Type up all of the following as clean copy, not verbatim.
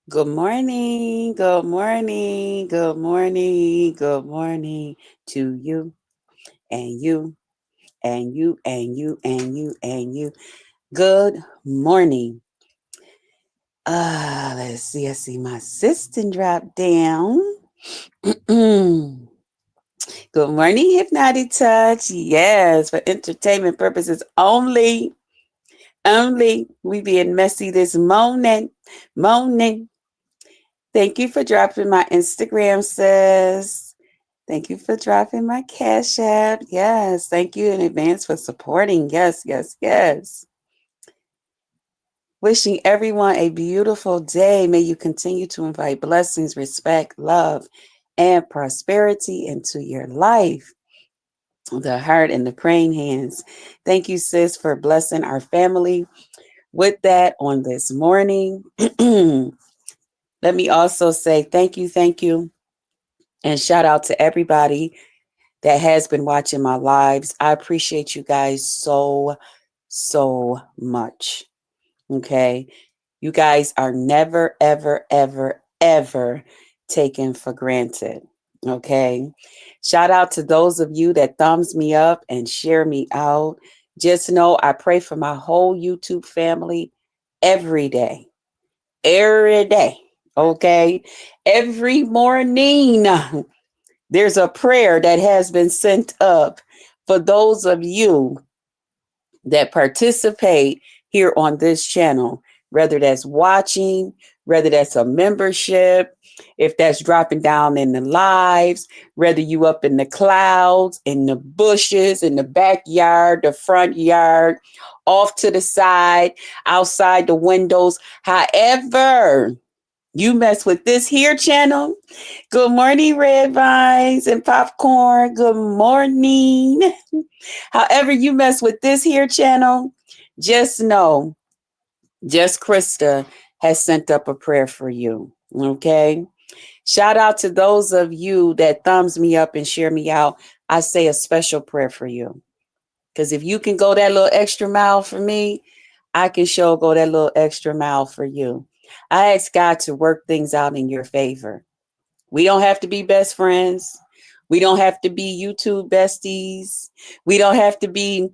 Good morning, good morning, good morning, good morning to you and you and you and you and you and you. Good morning. Let's see. I see my assistant drop down. Good morning, Hypnotic Touch. Yes, for entertainment purposes only. Only. We being messy this morning. Morning. Thank you for dropping my Instagram, sis. Thank you for dropping my Cash App. Yes. Thank you in advance for supporting. Yes, yes, yes. Wishing everyone a beautiful day. May you continue to invite blessings, respect, love, and prosperity into your life. The heart and the praying hands. Thank you, sis, for blessing our family with that on this morning. Let me also say thank you, and shout out to everybody that has been watching my lives. I appreciate you guys so much. Okay. You guys are never, ever taken for granted. Okay. Shout out to those of you that thumbs me up and share me out. Just know I pray for my whole YouTube family every day. Every day. Okay. Every morning. There's a prayer that has been sent up for those of you that participate here on this channel, whether that's watching, whether that's a membership, if that's dropping down in the lives, whether you up in the clouds, in the bushes, in the backyard, the front yard, off to the side, outside the windows, however you mess with this here channel. Good morning, red vines and popcorn. Good morning. However, you mess with this here channel, just know, just Krista has sent up a prayer for you. Okay. Shout out to those of you that thumbs me up and share me out. I say a special prayer for you. Because if you can go that little extra mile for me, I can sure go that little extra mile for you. I ask God to work things out in your favor. We don't have to be best friends. We don't have to be YouTube besties. We don't have to be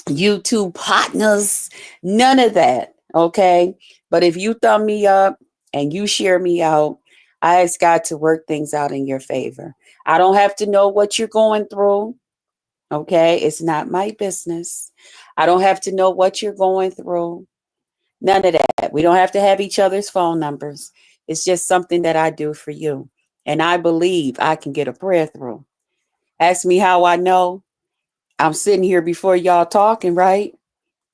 YouTube partners. None of that. Okay. But if you thumb me up and you share me out, I ask God to work things out in your favor. I don't have to know what you're going through. Okay. It's not my business. I don't have to know what you're going through. None of that. We don't have to have each other's phone numbers. It's just something that I do for you. And I believe I can get a prayer through. Ask me how I know. I'm sitting here before y'all talking, right?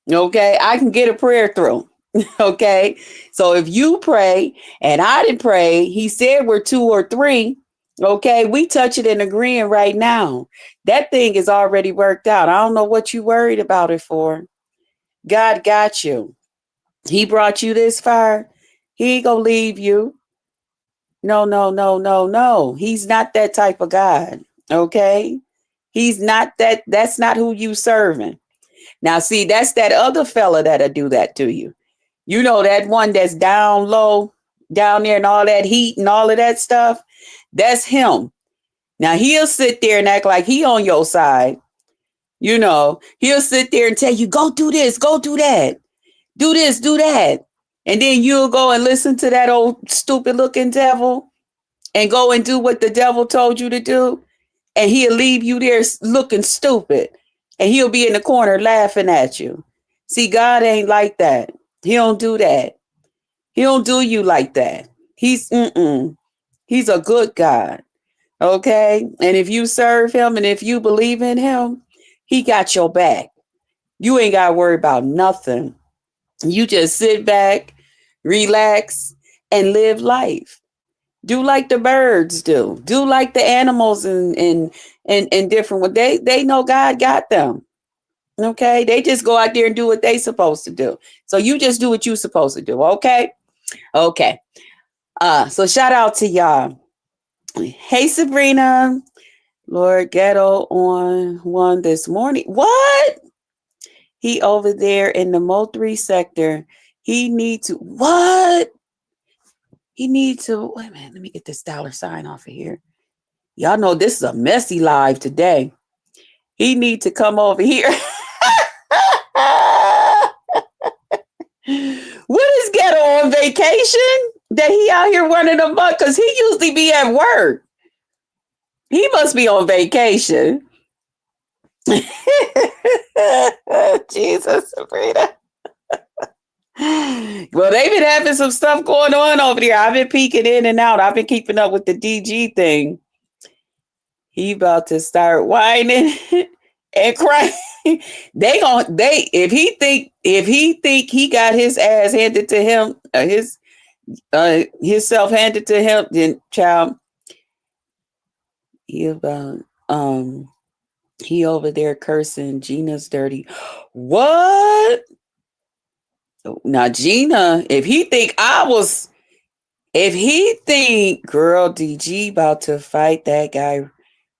Okay. I can get a prayer through. Okay. So if you pray and I didn't pray, he said we're two or three. Okay. We touch it and agreeing right now. That thing is already worked out. I don't know what you worried about it for. God got you. He brought you this far. He ain't gonna leave you. No, no, no, no, no. He's not that type of God. Okay. He's not that. That's not who you serving. Now, see, that's that other fella that'll do that to you. You know, that one that's down low, down there, and all that heat and all of that stuff. That's him. Now he'll sit there and act like he on your side. You know, he'll sit there and tell you, go do this, go do that, do this, do that. And then you'll go and listen to that old stupid looking devil and go and do what the devil told you to do. And he'll leave you there looking stupid. And he'll be in the corner laughing at you. See, God ain't like that. He don't do that. He don't do you like that. He's a good God. Okay. And if you serve him and if you believe in him, he got your back. You ain't got to worry about nothing. You just sit back, relax, and live life. Do like the birds do. Do like the animals and different ones. They know God got them. Okay. They just go out there and do what they supposed to do. So you just do what you supposed to do. Okay. Okay. So shout out to y'all. Hey Sabrina. Lord Ghetto on one this morning. What? He over there in the Mo3 sector. He need to what? He needs to wait a minute. Let me get this dollar sign off of here. Y'all know this is a messy live today. He need to come over here. What is Ghetto on vacation? That he out here running amok? Because he usually be at work. He must be on vacation. Jesus, Sabrina. Well, they've been having some stuff going on over there. I've been peeking in and out. I've been keeping up with the DG thing. He about to start whining and crying. If he think he got his ass handed to him, his self handed to him, then child, he about he over there cursing Gina's dirty. What? Now Gina, if he think girl DG about to fight that guy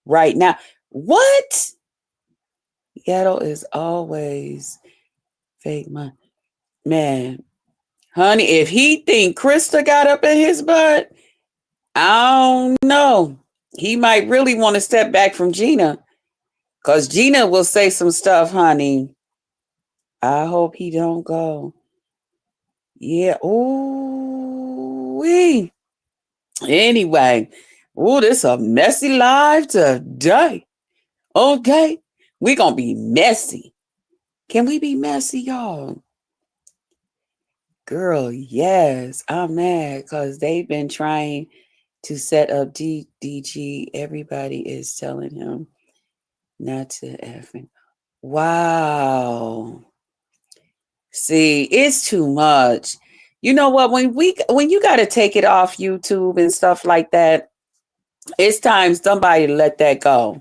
right now. What? Ghetto is always fake money. Man, honey, if he think Krista got up in his butt, I don't know. He might really want to step back from Gina. Because Gina will say some stuff, honey. I hope he don't go. Yeah. Ooh. Anyway. Ooh, this a messy live today. Okay. We gonna be messy. Can we be messy, y'all? Girl, yes. I'm mad because they've been trying to set up DG. Everybody is telling him not to effing. Wow. See, it's too much. You know what? When you got to take it off YouTube and stuff like that, it's time somebody to let that go.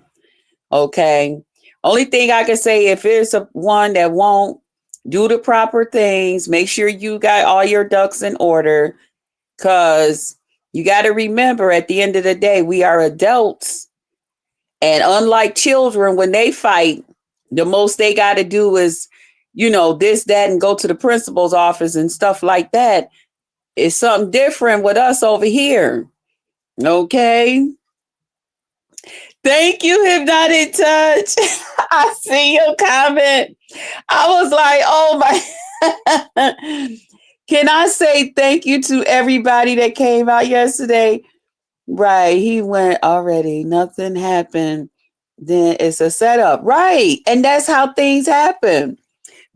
Okay. Only thing I can say, if it's one that won't do the proper things, make sure you got all your ducks in order, because you got to remember, at the end of the day, we are adults. And unlike children, when they fight, the most they got to do is, this, that, and go to the principal's office and stuff like that. It's something different with us over here. Okay. Thank you, Hypnotic Touch. I see your comment. I was like, oh my. Can I say thank you to everybody that came out yesterday? Right. He went already. Nothing happened. Then it's a setup. Right. And that's how things happen.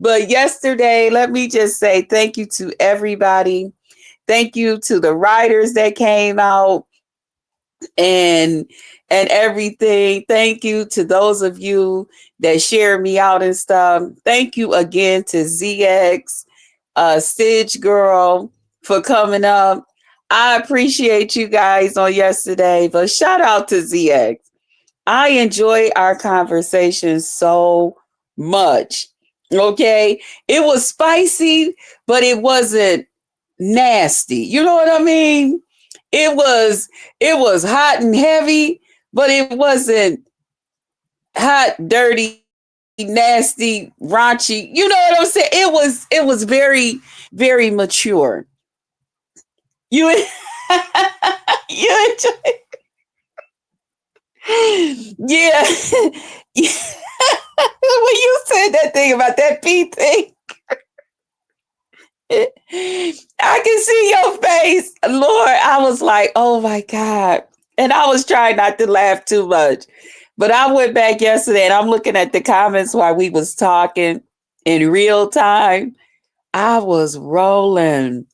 But yesterday, let me just say thank you to everybody. Thank you to the writers that came out and everything. Thank you to those of you that shared me out and stuff. Thank you again to ZX, Stitch Girl, for coming up. I appreciate you guys on yesterday, but shout out to ZX. I enjoy our conversation so much. Okay. It was spicy, but it wasn't nasty. You know what I mean? It was hot and heavy, but it wasn't hot, dirty, nasty, raunchy. You know what I'm saying? It was very, very mature. You you enjoy. Yeah. When you said that thing about that pee thing, I can see your face. Lord, I was like, oh my God. And I was trying not to laugh too much. But I went back yesterday and I'm looking at the comments while we was talking in real time. I was rolling.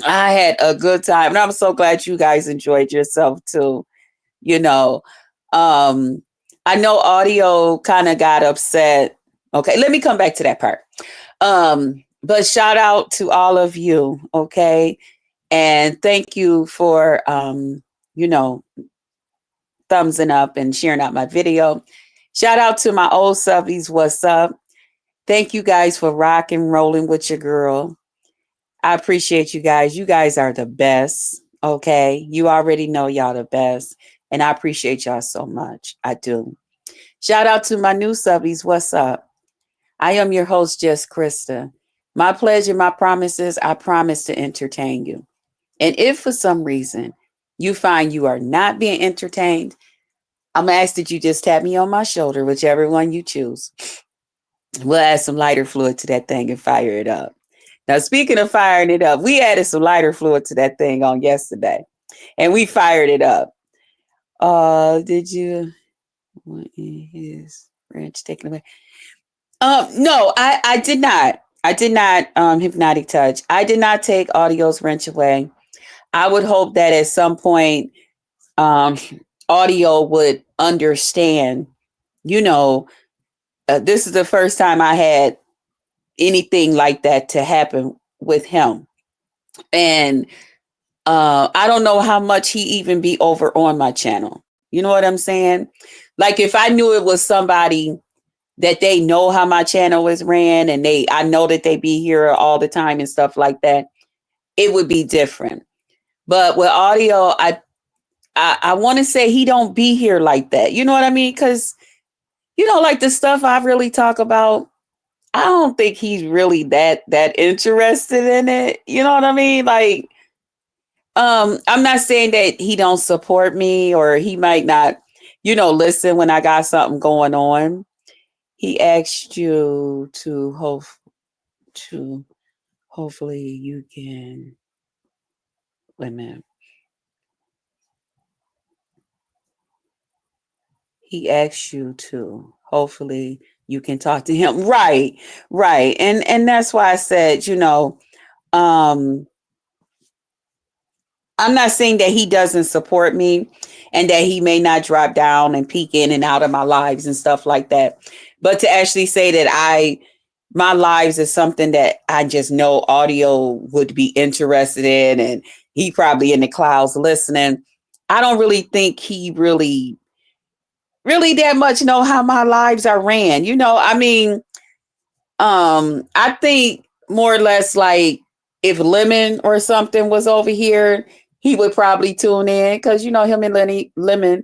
I had a good time. And I'm so glad you guys enjoyed yourself too. I know audio kind of got upset. Okay, let me come back to that part. But shout out to all of you, okay? And thank you for thumbsing up and sharing out my video. Shout out to my old subbies, what's up? Thank you guys for rocking, rolling with your girl. I appreciate you guys. You guys are the best, okay? You already know y'all the best. And I appreciate y'all so much. I do. Shout out to my new subbies. What's up? I am your host, Just Krista. My pleasure, my promises. I promise to entertain you. And if for some reason you find you are not being entertained, I'm going to ask that you just tap me on my shoulder, whichever one you choose. We'll add some lighter fluid to that thing and fire it up. Now, speaking of firing it up, we added some lighter fluid to that thing on yesterday and we fired it up. Did you want his wrench taken away? No, I did not. I did not hypnotic touch. I did not take audio's wrench away. I would hope that at some point um audio would understand, you know, this is the first time I had anything like that to happen with him. And I don't know how much he even be over on my channel. You know what I'm saying? Like if I knew it was somebody that they know how my channel is ran and I know that they be here all the time and stuff like that, it would be different. But with audio, I want to say he don't be here like that. You know what I mean? Because, like the stuff I really talk about, I don't think he's really that interested in it. You know what I mean? Like, I'm not saying that he don't support me or he might not, listen when I got something going on. He asked you to hopefully you can wait a minute. He asked you to hopefully you can talk to him. Right, right. And that's why I said, um I'm not saying that he doesn't support me and that he may not drop down and peek in and out of my lives and stuff like that. But to actually say that my lives is something that I just know audio would be interested in and he probably in the clouds listening. I don't really think he really that much know how my lives are ran. I mean, I think more or less like if Lemon or something was over here, he would probably tune in because him and Lemon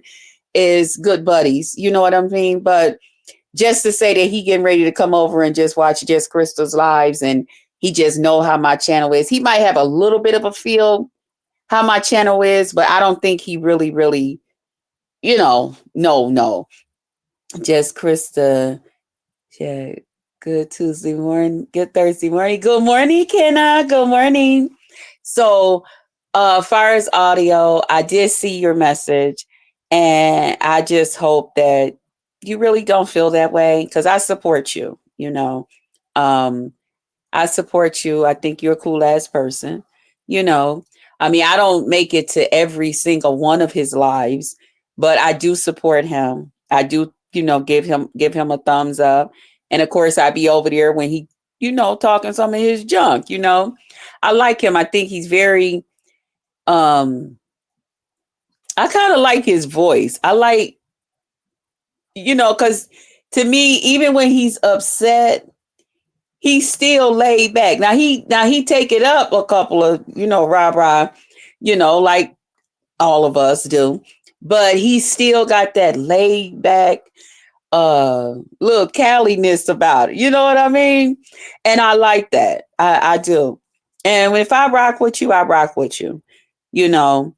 is good buddies. You know what I mean? But just to say that he getting ready to come over and just watch Just Crystal's lives and he just know how my channel is. He might have a little bit of a feel how my channel is, but I don't think he really, no. Just Krista. Yeah. Good Tuesday morning. Good Thursday morning. Good morning, Kenna. Good morning. So, far as audio, I did see your message, and I just hope that you really don't feel that way because I support you. Um, I support you. I think you're a cool ass person. You know, I mean, I don't make it to every single one of his lives, but I do support him. I do, give him a thumbs up. And of course, I be over there when he, talking some of his junk. I like him. I think he's very. I kind of like his voice. I like, because to me, even when he's upset, he's still laid back. Now he take it up a couple of, rah, like all of us do. But he still got that laid back little CALI-ness about it. You know what I mean? And I like that. I do. And if I rock with you, I rock with you. You know,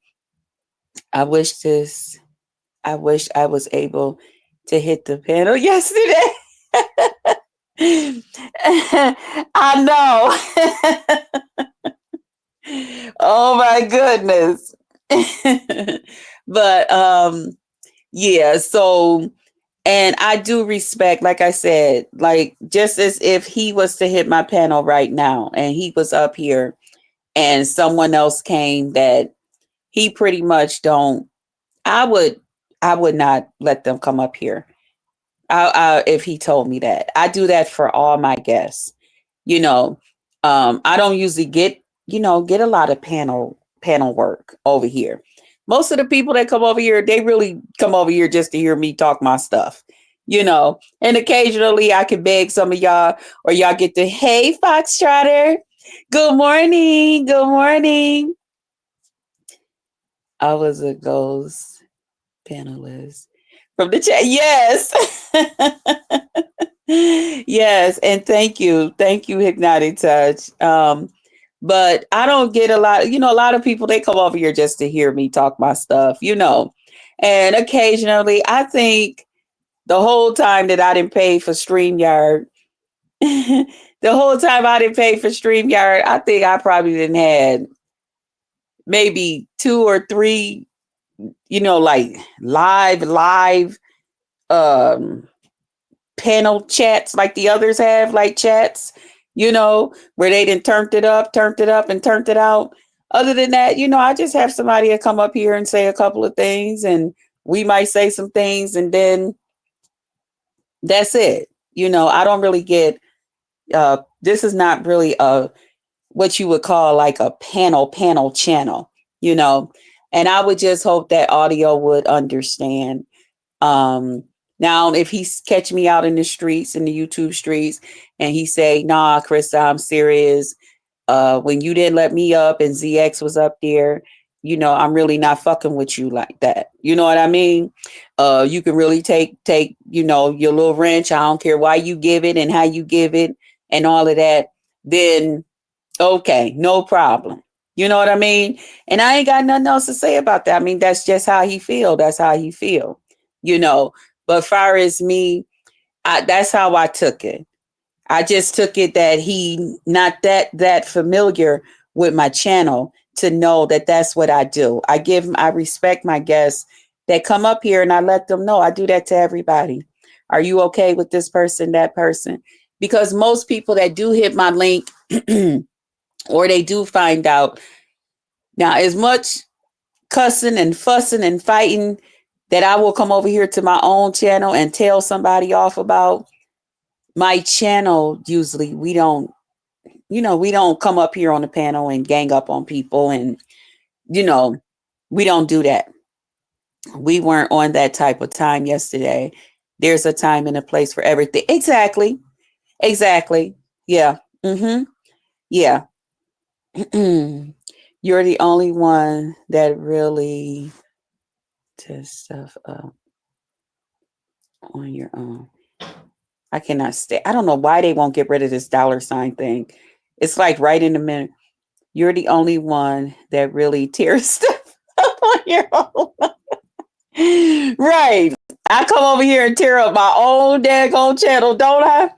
I wish this I wish I was able to hit the panel yesterday. I know. Oh my goodness. But yeah, so and I do respect, like I said, like just as if he was to hit my panel right now and he was up here and someone else came that he pretty much don't I would I would not let them come up here. If he told me that. I do that for all my guests. You know, I don't usually get a lot of panel work over here. Most of the people that come over here, they really come over here just to hear me talk my stuff. And occasionally I can beg some of y'all or y'all get the hey Foxtrotter. Good morning. Good morning. I was a ghost panelist from the chat. Yes. Yes. And thank you. Thank you, Hypnotic Touch. But I don't get a lot, a lot of people, they come over here just to hear me talk my stuff. And occasionally, I think the whole time that I didn't pay for StreamYard, the whole time I didn't pay for StreamYard, I think I probably didn't had maybe two or three, like live um panel chats like the others have, like chats, where they didn't turned it up and turned it out. Other than that, I just have somebody to come up here and say a couple of things, and we might say some things, and then that's it. I don't really get this is not really a what you would call like a panel channel, you know. And I would just hope that audio would understand. Now, if he's catch me out in the streets, in the YouTube streets, and he say, "Nah, Krista, I'm serious. When you didn't let me up and ZX was up there, I'm really not fucking with you like that." You know what I mean? You can really take, your little wrench. I don't care why you give it and how you give it and all of that. Then, okay, no problem. You know what I mean? And I ain't got nothing else to say about that. I mean, that's just how he feel. That's how he feel, But far as me, that's how I took it. I just took it that he not that familiar with my channel to know that that's what I do. I respect my guests that come up here, and I let them know. I do that to everybody. Are you okay with this person, that person? Because most people that do hit my link or they do find out, now as much cussing and fussing and fighting that I will come over here to my own channel and tell somebody off about my channel, usually we don't come up here on the panel and gang up on people, and we don't do that. We weren't on that type of time yesterday. There's a time and a place for everything. Exactly. Yeah. Yeah. You're the only one that really does stuff up on your own. I cannot stay. I don't know why they won't get rid of this $ thing. It's like right in the middle. You're the only one that really tears stuff up on your own. Right. I come over here and tear up my own daggone channel, don't I?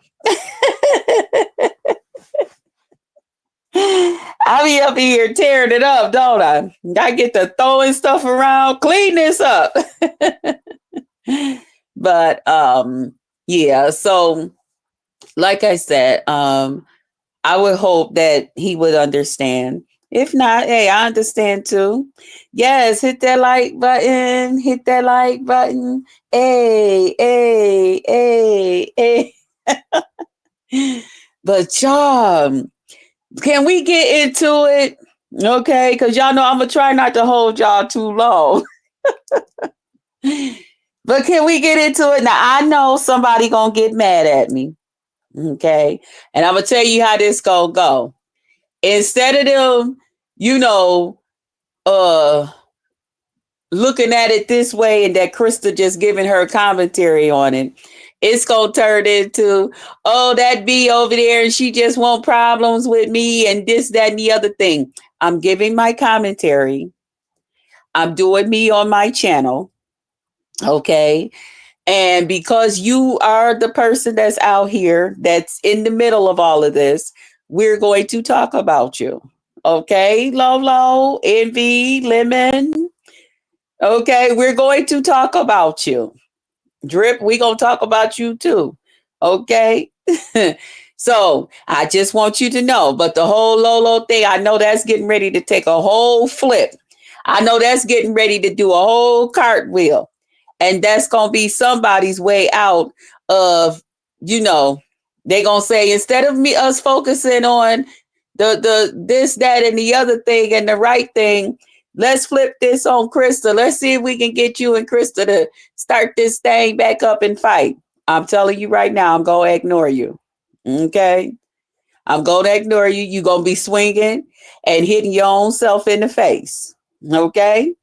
I be up here tearing it up, don't I? I get to throwing stuff around, clean this up. But yeah, so like I said, I would hope that he would understand. If not, hey, I understand too. Yes, hit that like button. Hit that like button. Hey, hey, hey, hey. But y'all, can we get into it? Okay, because y'all know I'm going to try not to hold y'all too long. But can we get into it? Now, I know somebody going to get mad at me. Okay. And I'm going to tell you how this going to go. Instead of them, looking at it this way and that Krista just giving her commentary on it, it's going to turn into, oh, that B over there and she just want problems with me and this, that, and the other thing. I'm giving my commentary. I'm doing me on my channel. Okay. And because you are the person that's out here, that's in the middle of all of this, we're going to talk about you. Okay, Lolo, Envy, Lemon. Okay, we're going to talk about you. Drip, we're going to talk about you too. Okay. So I just want you to know, but the whole Lolo thing, I know that's getting ready to take a whole flip. I know that's getting ready to do a whole cartwheel. And that's going to be somebody's way out of, they're going to say, instead of us focusing on the this, that, and the other thing and the right thing, let's flip this on Krista. Let's see if we can get you and Krista to start this thing back up and fight. I'm telling you right now, I'm going to ignore you. Okay? I'm going to ignore you. You're going to be swinging and hitting your own self in the face. Okay?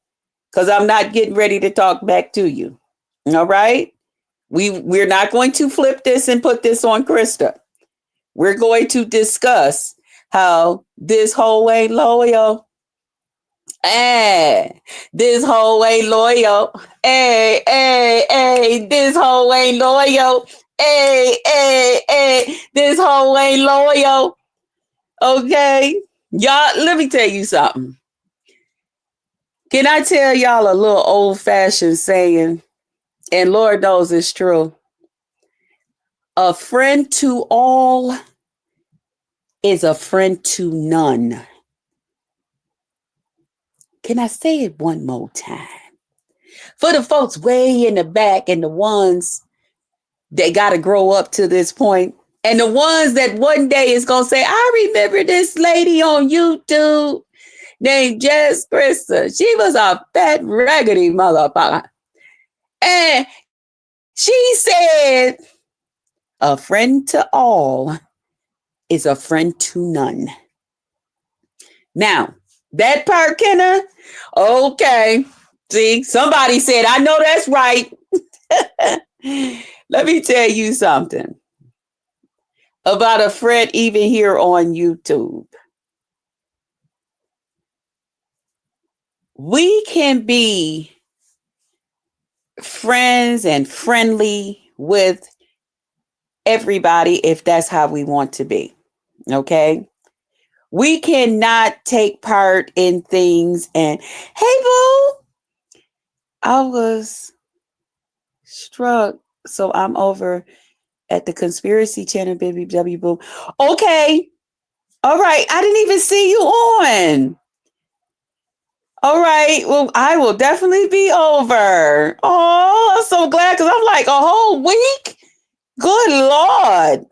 Because I'm not getting ready to talk back to you. All right? We're not going to flip this and put this on Krista. We're going to discuss How this whole ain't loyal. Hey, this whole ain't loyal. Hey, this whole ain't loyal. Hey, this whole ain't loyal. Okay. Y'all, let me tell you something. Can I tell y'all a little old fashioned saying? And Lord knows it's true. A friend to all is a friend to none. Can I say it one more time? For the folks way in the back and the ones that got to grow up to this point, and the ones that one day is going to say, I remember this lady on YouTube named Jess Krista. She was a fat, raggedy motherfucker. And she said, a friend to all is a friend to none. Now, that part, Kenna, okay. See, somebody said, I know that's right. Let me tell you something about a friend even here on YouTube. We can be friends and friendly with everybody if that's how we want to be. Okay? We cannot take part in things and, hey, boo, I was struck. So I'm over at the conspiracy channel, baby W boo. Okay. All right. I didn't even see you on. All right. Well, I will definitely be over. Oh, I'm so glad because I'm like a whole week. Good Lord.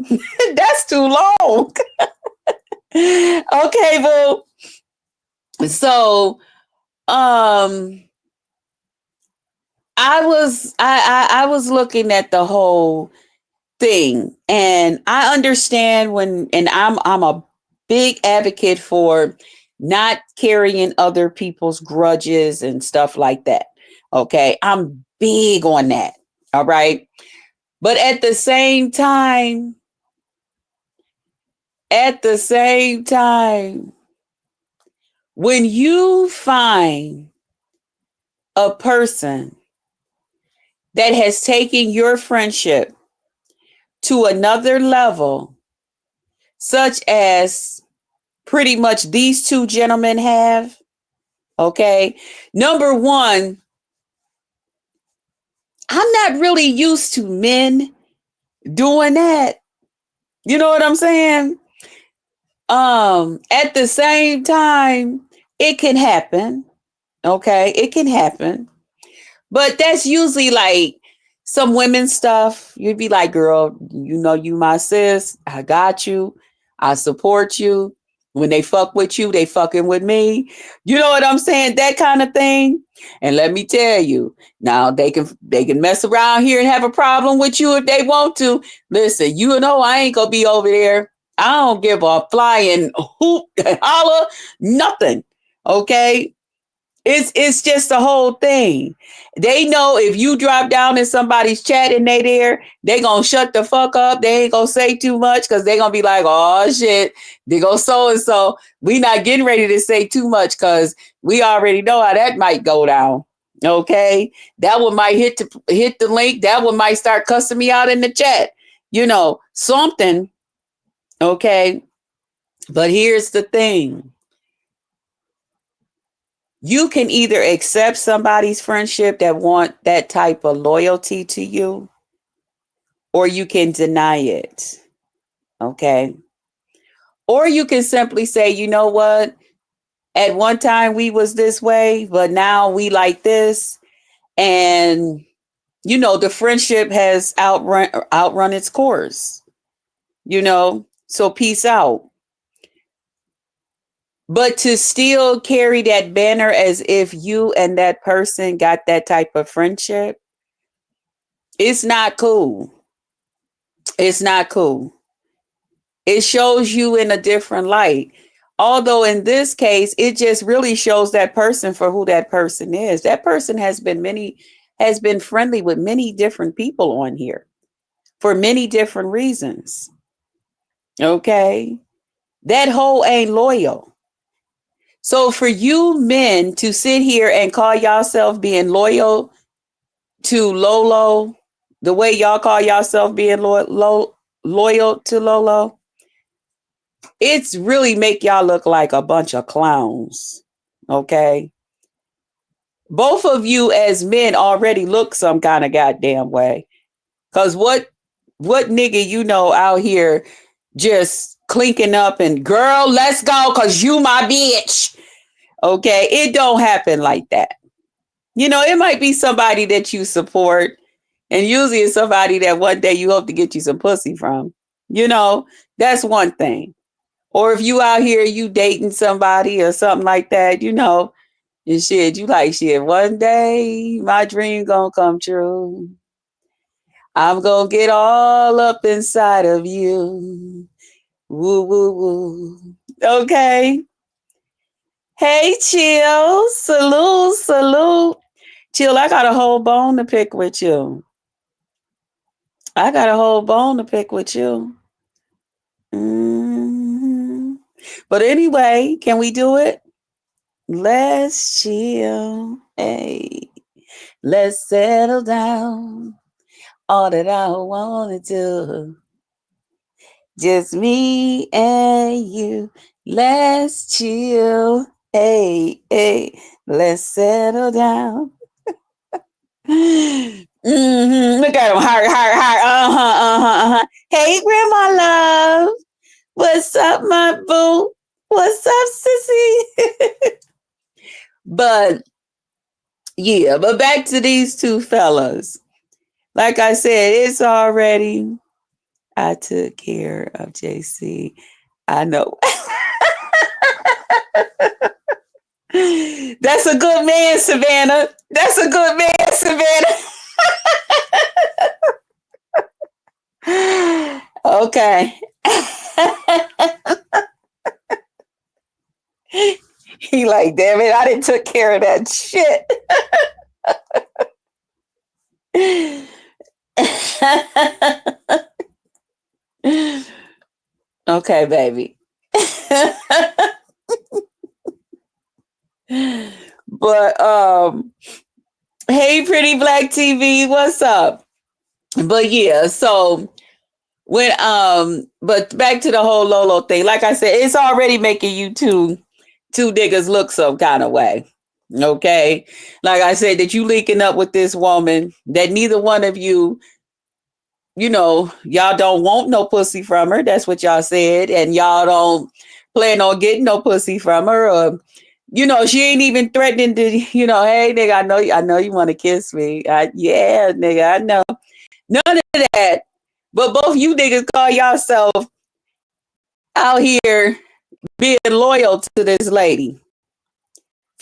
That's too long. Okay, boo. So, I was looking at the whole thing, and I understand when, and I'm a big advocate for not carrying other people's grudges and stuff like that. Okay, I'm big on that. All right, but at the same time, when you find a person that has taken your friendship to another level, such as pretty much these two gentlemen have, okay? Number one, I'm not really used to men doing that. You know what I'm saying? At the same time, it can happen. Okay, it can happen. But that's usually like some women's stuff. You'd be like, girl, you know, you my sis. I got you. I support you. When they fuck with you, they fucking with me. You know what I'm saying? That kind of thing. And let me tell you, now they can mess around here and have a problem with you if they want to. Listen, you know I ain't gonna be over there. I don't give a flying hoop, holler, nothing. Okay? It's just the whole thing. They know if you drop down in somebody's chat and they there, they gonna shut the fuck up. They ain't gonna say too much because they gonna be like, oh shit, they go so and so. We not getting ready to say too much because we already know how that might go down. Okay, that one might hit the link. That one might start cussing me out in the chat. You know something. Okay, but here's the thing. You can either accept somebody's friendship that want that type of loyalty to you, or you can deny it. Okay. Or you can simply say, you know what? At one time we was this way, but now we like this. And you know, the friendship has outrun its course. You know, so peace out. But to still carry that banner as if you and that person got that type of friendship, it's not cool. It's not cool. It shows you in a different light. Although in this case, it just really shows that person for who that person is. That person has been friendly with many different people on here for many different reasons. Okay. That hoe ain't loyal. So for you men to sit here and call yourself being loyal to Lolo, the way y'all call yourself being loyal to Lolo, it's really make y'all look like a bunch of clowns. Okay. Both of you as men already look some kind of goddamn way. Cause what nigga you know out here just clinking up and girl, let's go cause you my bitch. Okay. It don't happen like that. You know, it might be somebody that you support, and usually it's somebody that one day you hope to get you some pussy from. You know, that's one thing. Or if you out here, you dating somebody or something like that, you know, and shit, you like shit. One day my dream gonna come true. I'm gonna get all up inside of you. Woo, woo, woo. Okay. Hey, Chill. Salute, salute. Chill, I got a whole bone to pick with you. I got a whole bone to pick with you. hmm But anyway, can we do it? Let's chill. Hey, let's settle down. All that I want to do. Just me and you. Let's chill. Hey, hey, let's settle down. Look at him. Heart, heart, heart. Hey, Grandma Love. What's up, my boo? What's up, sissy? But yeah, but back to these two fellas. Like I said, it's already, I took care of JC. I know. That's a good man, Savannah. That's a good man, Savannah. Okay. He like, damn it, I didn't took care of that shit. Okay, baby. But hey, pretty black TV, what's up? But yeah, so when but back to the whole Lolo thing. Like I said, it's already making you two niggas look some kind of way. Okay. Like I said, that you linking up with this woman that neither one of you, you know, y'all don't want no pussy from her. That's what y'all said. And y'all don't plan on getting no pussy from her. Or, you know, she ain't even threatening to, you know, hey nigga, I know you want to kiss me. Yeah, nigga, I know. None of that. But both you niggas call yourself out here being loyal to this lady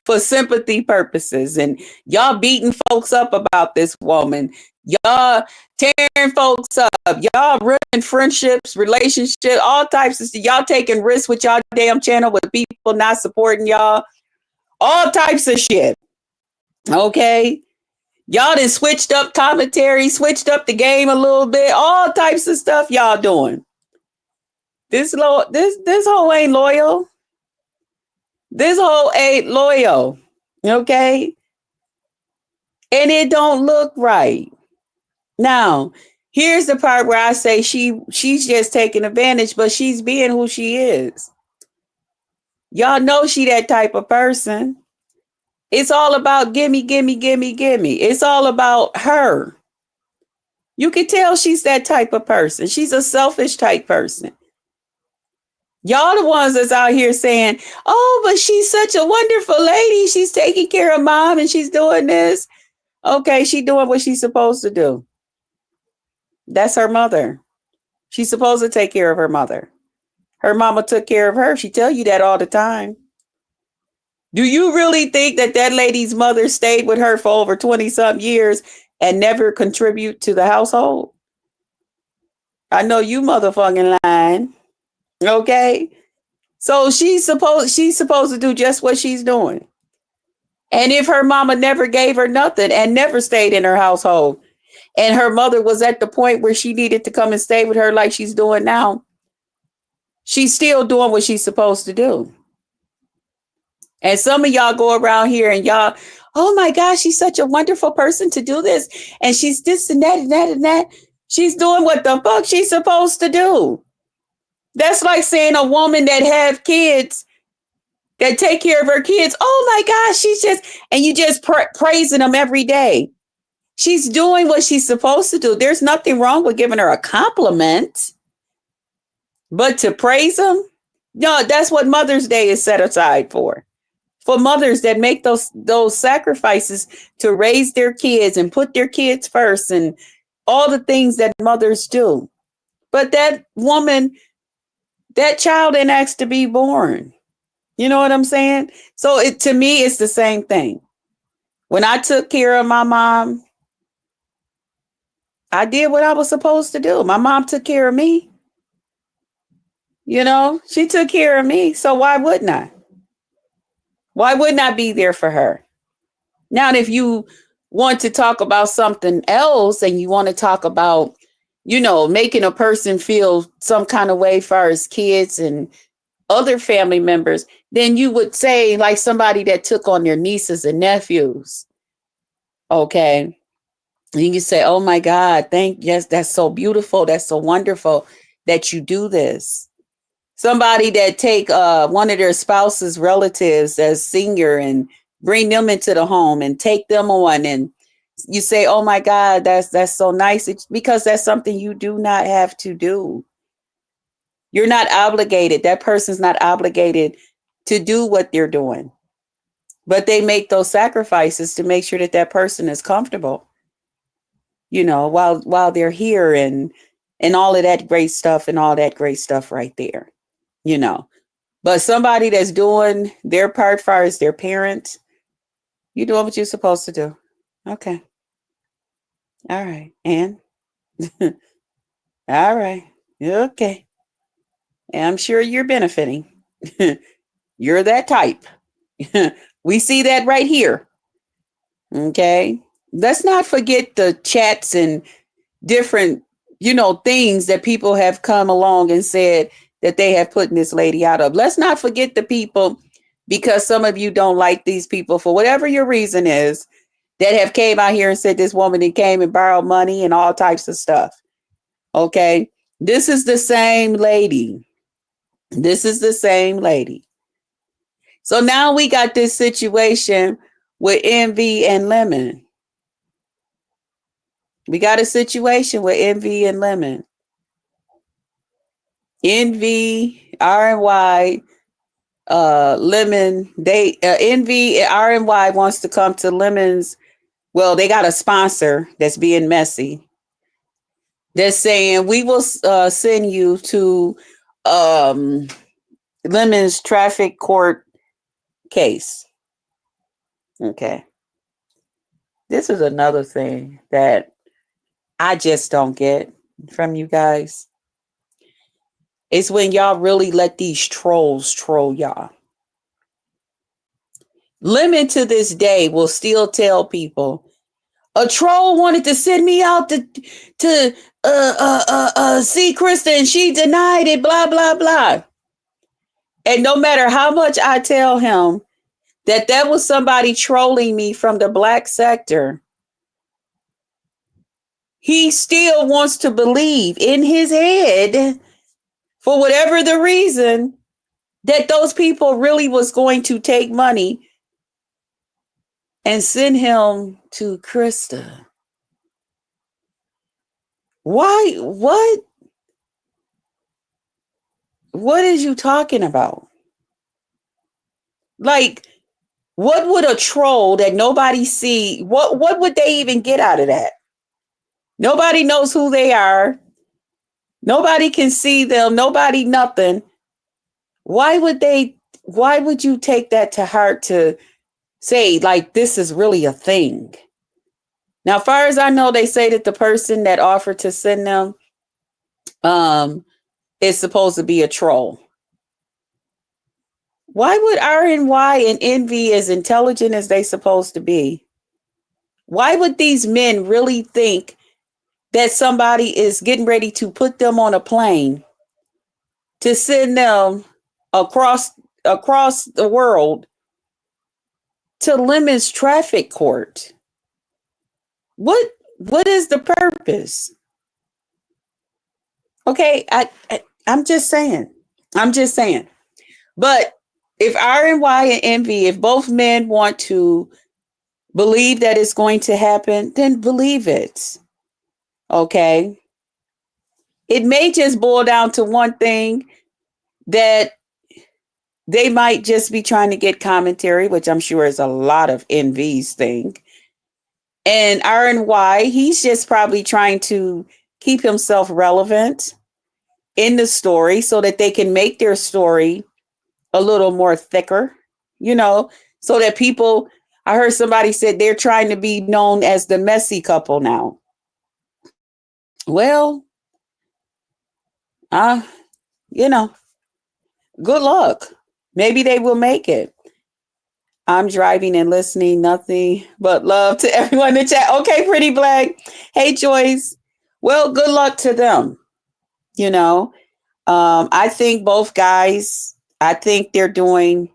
for sympathy purposes, and y'all beating folks up about this woman, y'all tearing folks up, y'all ruining friendships, relationships, all types of stuff. Y'all taking risks with y'all damn channel with people not supporting y'all, all types of shit. Okay, y'all done switched up commentary, switched up the game a little bit, all types of stuff y'all doing. This whole ain't loyal. This whole ain't loyal. Okay. And it don't look right. Now, here's the part where I say she's just taking advantage, but she's being who she is. Y'all know she that type of person. It's all about gimme, gimme, gimme, gimme. It's all about her. You can tell she's that type of person. She's a selfish type person. Y'all the ones that's out here saying, oh, but she's such a wonderful lady. She's taking care of mom and she's doing this. Okay, she's doing what she's supposed to do. That's her mother. She's supposed to take care of her mother. Her mama took care of her. She tell you that all the time. Do you really think that that lady's mother stayed with her for over 20-something years and never contribute to the household? I know you motherfucking lying. Okay? So she's supposed to do just what she's doing. And if her mama never gave her nothing and never stayed in her household, and her mother was at the point where she needed to come and stay with her like she's doing now, she's still doing what she's supposed to do. And some of y'all go around here and y'all, oh my gosh, she's such a wonderful person to do this. And she's this and that and that and that. She's doing what the fuck she's supposed to do. That's like saying a woman that have kids, that take care of her kids. Oh my gosh, she's just, and you just praising them every day. She's doing what she's supposed to do. There's nothing wrong with giving her a compliment, but to praise them, no, that's what Mother's Day is set aside for. For mothers that make those sacrifices to raise their kids and put their kids first and all the things that mothers do. But that woman, that child didn't ask to be born. You know what I'm saying? So to me, it's the same thing. When I took care of my mom, I did what I was supposed to do. My mom took care of me. You know, she took care of me. So why wouldn't I? Why wouldn't I be there for her? Now, if you want to talk about something else and you want to talk about, you know, making a person feel some kind of way for his kids and other family members, then you would say like somebody that took on their nieces and nephews. Okay. And you can say, oh my God, yes, that's so beautiful. That's so wonderful that you do this. Somebody that take one of their spouse's relatives as senior and bring them into the home and take them on, and you say, oh my God, that's so nice. It's because that's something you do not have to do. You're not obligated. That person's not obligated to do what they're doing. But they make those sacrifices to make sure that that person is comfortable, you know, while they're here and all of that great stuff and all that great stuff right there, you know. But somebody that's doing their part far as their parent, you doing what you're supposed to do. Okay. All right. And all right. Okay. And I'm sure you're benefiting. You're that type. We see that right here. Okay. Let's not forget the chats and different, you know, things that people have come along and said that they have put this lady out of. Let's not forget the people, because some of you don't like these people for whatever your reason is, that have came out here and said this woman that came and borrowed money and all types of stuff. Okay. This is the same lady. This is the same lady. So now we got this situation with Envy and Lemon. We got a situation with Envy and Lemon. Envy, RNY, Lemon, they Envy, RNY wants to come to Lemon's. Well, they got a sponsor that's being messy. They're saying we will send you to Lemon's traffic court case. Okay. This is another thing that I just don't get from you guys. It's when y'all really let these trolls troll y'all. Lemon to this day will still tell people, a troll wanted to send me out to see Krista and she denied it, blah, blah, blah. And no matter how much I tell him that was somebody trolling me from the black sector, he still wants to believe in his head, for whatever the reason, that those people really was going to take money and send him to Krista. Why? What is you talking about? Like, what would a troll that nobody see, what would they even get out of that? Nobody knows who they are. Nobody can see them. Nobody, nothing. Why would you take that to heart to say, like, this is really a thing? Now, as far as I know, they say that the person that offered to send them is supposed to be a troll. Why would RNY and Envy, as intelligent as they supposed to be, why would these men really think that somebody is getting ready to put them on a plane to send them across the world to Lemon's traffic court? What is the purpose? Okay, I'm just saying. I'm just saying. But if RNY and Envy, if both men want to believe that it's going to happen, then believe it. Okay. It may just boil down to one thing, that they might just be trying to get commentary, which I'm sure is a lot of Envy's thing. And RNY, he's just probably trying to keep himself relevant in the story so that they can make their story a little more thicker, you know, so that people, I heard somebody said they're trying to be known as the messy couple now. Well, uh, you know, good luck. Maybe they will make it. I'm driving and listening, nothing but love to everyone in the chat. Okay, Pretty Black. Hey, Joyce. Well, good luck to them. You know, I think both guys, I think they're doing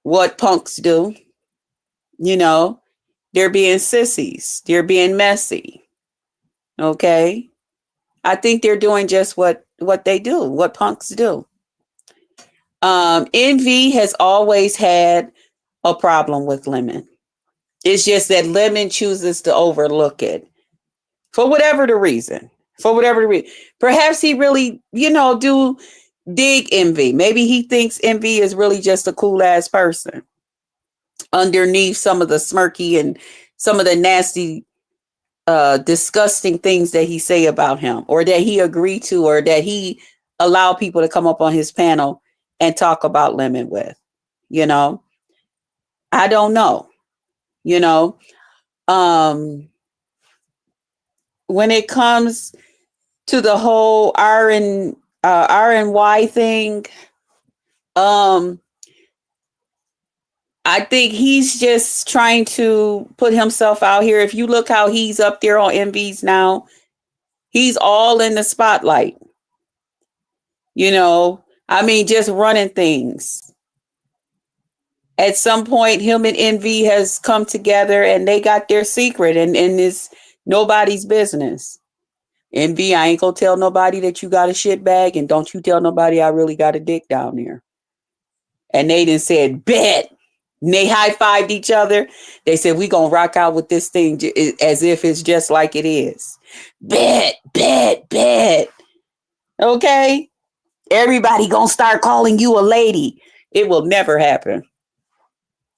what punks do. You know, they're being sissies. They're being messy. Okay. I think they're doing just what they do, what punks do. Envy has always had a problem with Lemon. It's just that Lemon chooses to overlook it for whatever the reason. For whatever the reason. Perhaps he really, do dig Envy. Maybe he thinks Envy is really just a cool ass person underneath some of the smirky and some of the nasty, disgusting things that he say about him, or that he agreed to, or that he allowed people to come up on his panel and talk about Lemon with. I don't know. When it comes to the whole RNY thing, I think he's just trying to put himself out here. If you look how he's up there on MVs now, he's all in the spotlight. Just running things. At some point, him and Envy has come together and they got their secret, and it's nobody's business. Envy, I ain't gonna tell nobody that you got a shit bag, and don't you tell nobody I really got a dick down there. And they done said, bet. And they high-fived each other. They said, we gonna rock out with this thing as if it's just like it is. Bet, bet, bet. Okay? Everybody gonna start calling you a lady. It will never happen.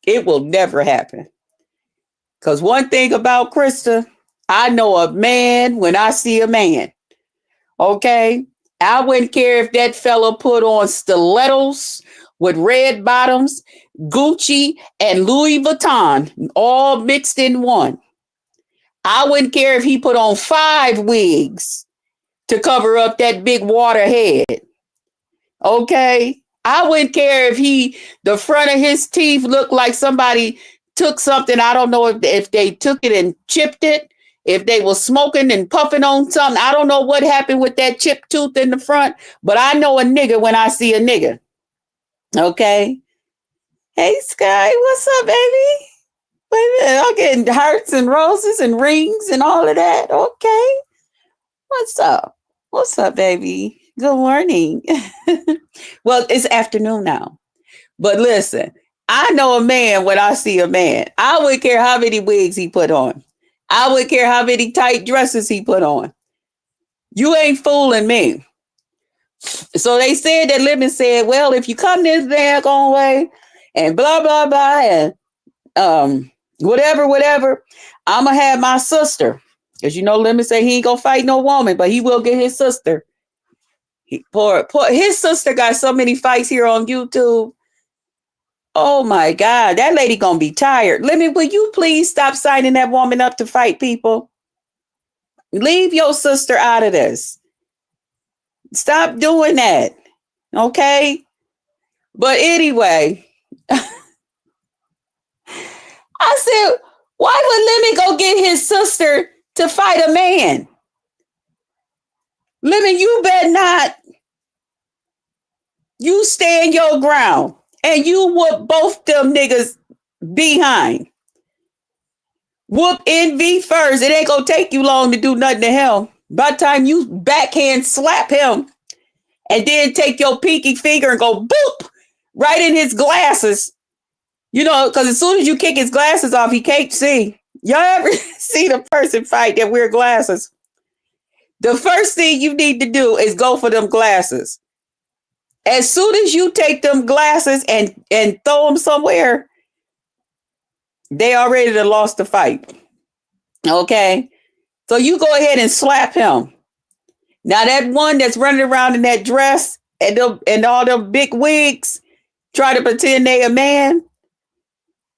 It will never happen. Because one thing about Krista, I know a man when I see a man. Okay? I wouldn't care if that fella put on stilettos with red bottoms, Gucci, and Louis Vuitton, all mixed in one. I wouldn't care if he put on 5 wigs to cover up that big water head. Okay? I wouldn't care if the front of his teeth looked like somebody took something. I don't know if they took it and chipped it, if they were smoking and puffing on something. I don't know what happened with that chipped tooth in the front, but I know a nigga when I see a nigga. Okay? Hey, Sky, what's up, baby? Wait a minute, I'm getting hearts and roses and rings and all of that. Okay. What's up? What's up, baby? Good morning. Well, it's afternoon now. But listen, I know a man when I see a man. I wouldn't care how many wigs he put on. I wouldn't care how many tight dresses he put on. You ain't fooling me. So they said that Lemon said, well, if you come this daggone way and blah, blah, blah, and whatever, I'm going to have my sister. Because Lemon said he ain't going to fight no woman, but he will get his sister. His sister got so many fights here on YouTube. Oh my God, that lady gonna be tired. Lemon, will you please stop signing that woman up to fight people? Leave your sister out of this. Stop doing that. Okay? But anyway, I said, why would Lemon go get his sister to fight a man? Lemon, you better not. You stand your ground and you whoop both them niggas behind. Whoop NV first. It ain't gonna take you long to do nothing to him. By the time you backhand slap him and then take your pinky finger and go boop right in his glasses. You know, because as soon as you kick his glasses off, he can't see. Y'all ever see the person fight that wear glasses? The first thing you need to do is go for them glasses. As soon as you take them glasses and throw them somewhere, they already done lost the fight. Okay? So you go ahead and slap him. Now that one that's running around in that dress and all them big wigs, try to pretend they a man,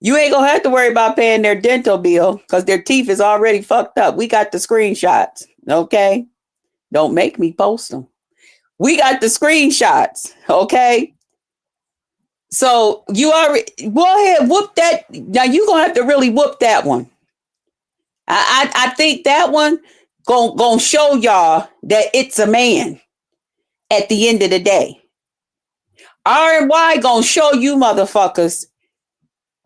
you ain't gonna have to worry about paying their dental bill because their teeth is already fucked up. We got the screenshots. Okay? Don't make me post them. We got the screenshots. Okay? So you already go ahead, whoop that. Now you're gonna have to really whoop that one. I think that one gonna show y'all that it's a man at the end of the day. R&Y gonna show you motherfuckers.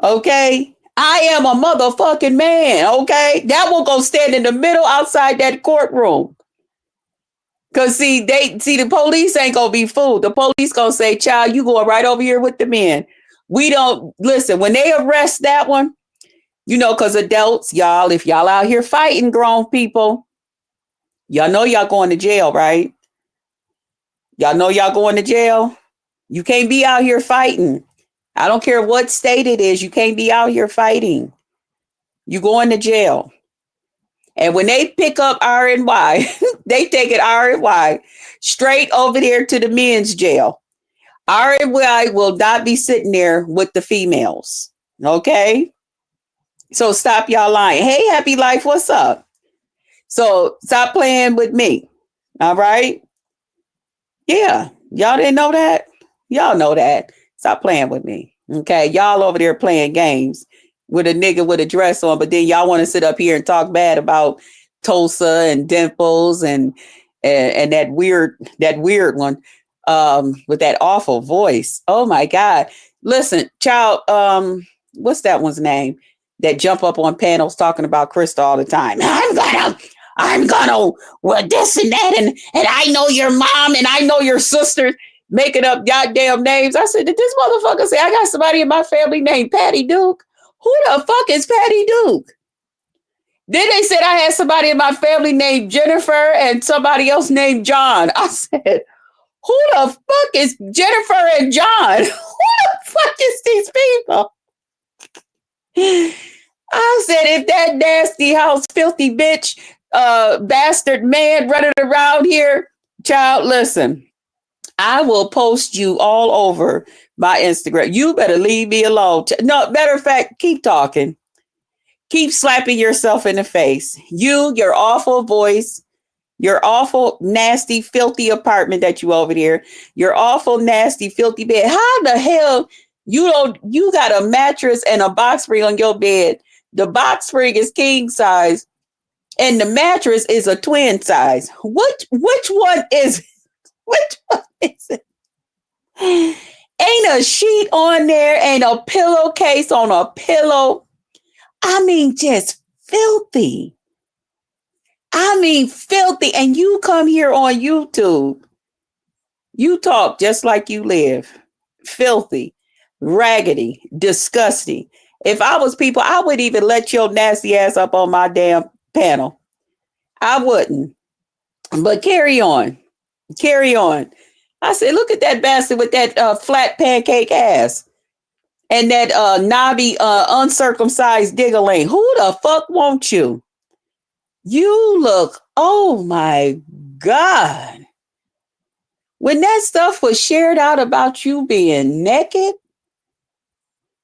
Okay? I am a motherfucking man. Okay? That one gonna stand in the middle outside that courtroom. Cause the police ain't gonna be fooled. The police gonna say, child, you going right over here with the men. We don't listen when they arrest that one, you know, cause adults, y'all, if y'all out here fighting grown people, y'all know y'all going to jail, right? Y'all know y'all going to jail. You can't be out here fighting. I don't care what state it is. You can't be out here fighting. You going to jail. And when they pick up R&Y, they take it R&Y straight over there to the men's jail. R&Y will not be sitting there with the females. Okay? So stop y'all lying. Hey, Happy Life, what's up? So stop playing with me. All right? Yeah. Y'all didn't know that? Y'all know that. Stop playing with me. Okay? Y'all over there playing games with a nigga with a dress on, but then y'all want to sit up here and talk bad about Tulsa and Dimples and that weird one with that awful voice. Oh my God. Listen, child, what's that one's name that jump up on panels talking about Krista all the time? I'm gonna well this and that and I know your mom and I know your sister, making up goddamn names. I said, did this motherfucker say I got somebody in my family named Patty Duke? Who the fuck is Patty Duke? Then they said I had somebody in my family named Jennifer and somebody else named John. I said, who the fuck is Jennifer and John? Who the fuck is these people? I said, if that nasty house, filthy bitch, bastard man running around here, child, listen, I will post you all over my Instagram. You better leave me alone. No, matter of fact, keep talking. Keep slapping yourself in the face. Your awful voice, your awful, nasty, filthy apartment that you over there, your awful, nasty, filthy bed. How the hell you got a mattress and a box spring on your bed? The box spring is king size and the mattress is a twin size. Which one is it? Which one is it? Ain't a sheet on there, ain't a pillowcase on a pillow. I mean, just filthy. I mean, filthy. And you come here on YouTube. You talk just like you live. Filthy, raggedy, disgusting. If I was people, I wouldn't even let your nasty ass up on my damn panel. I wouldn't. But carry on. Carry on. I said, look at that bastard with that flat pancake ass and that knobby, uncircumcised diggling. Who the fuck wants you? You look, oh my God. When that stuff was shared out about you being naked,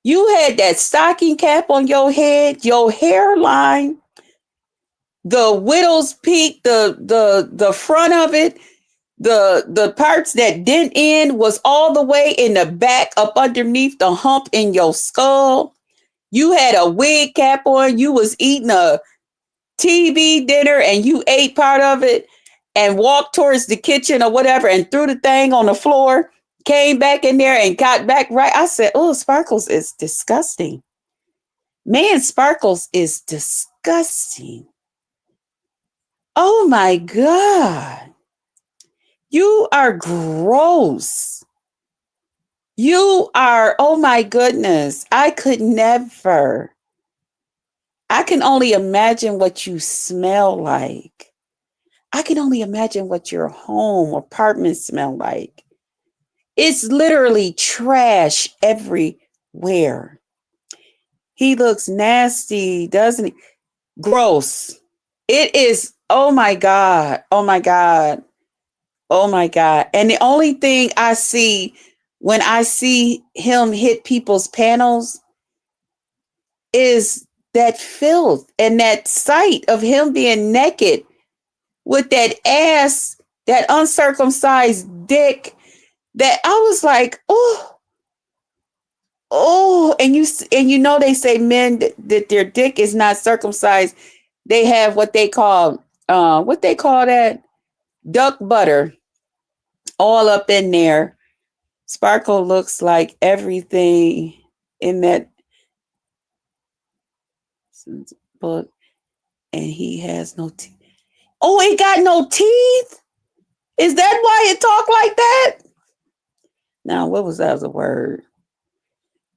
you had that stocking cap on your head, your hairline, the widow's peak, the front of it. The parts that didn't end was all the way in the back up underneath the hump in your skull. You had a wig cap on. You was eating a TV dinner and you ate part of it and walked towards the kitchen or whatever and threw the thing on the floor. came back in there and got back right. I said, oh, Sparkles is disgusting. Man, Sparkles is disgusting. Oh my God. You are gross. You are, oh my goodness. I could never. I can only imagine what you smell like. I can only imagine what your home, apartment smell like. It's literally trash everywhere. He looks nasty, doesn't he? Gross. It is, oh my God. Oh my God. Oh my God. And the only thing I see when I see him hit people's panels is that filth and that sight of him being naked with that ass, that uncircumcised dick, that I was like, oh, oh, and you know they say men that their dick is not circumcised. They have what they call that duck butter all up in there. Sparkle looks like everything in that book, and he has no teeth. Oh, it got no teeth. Is that why it talked like that? Now, what was that as a word?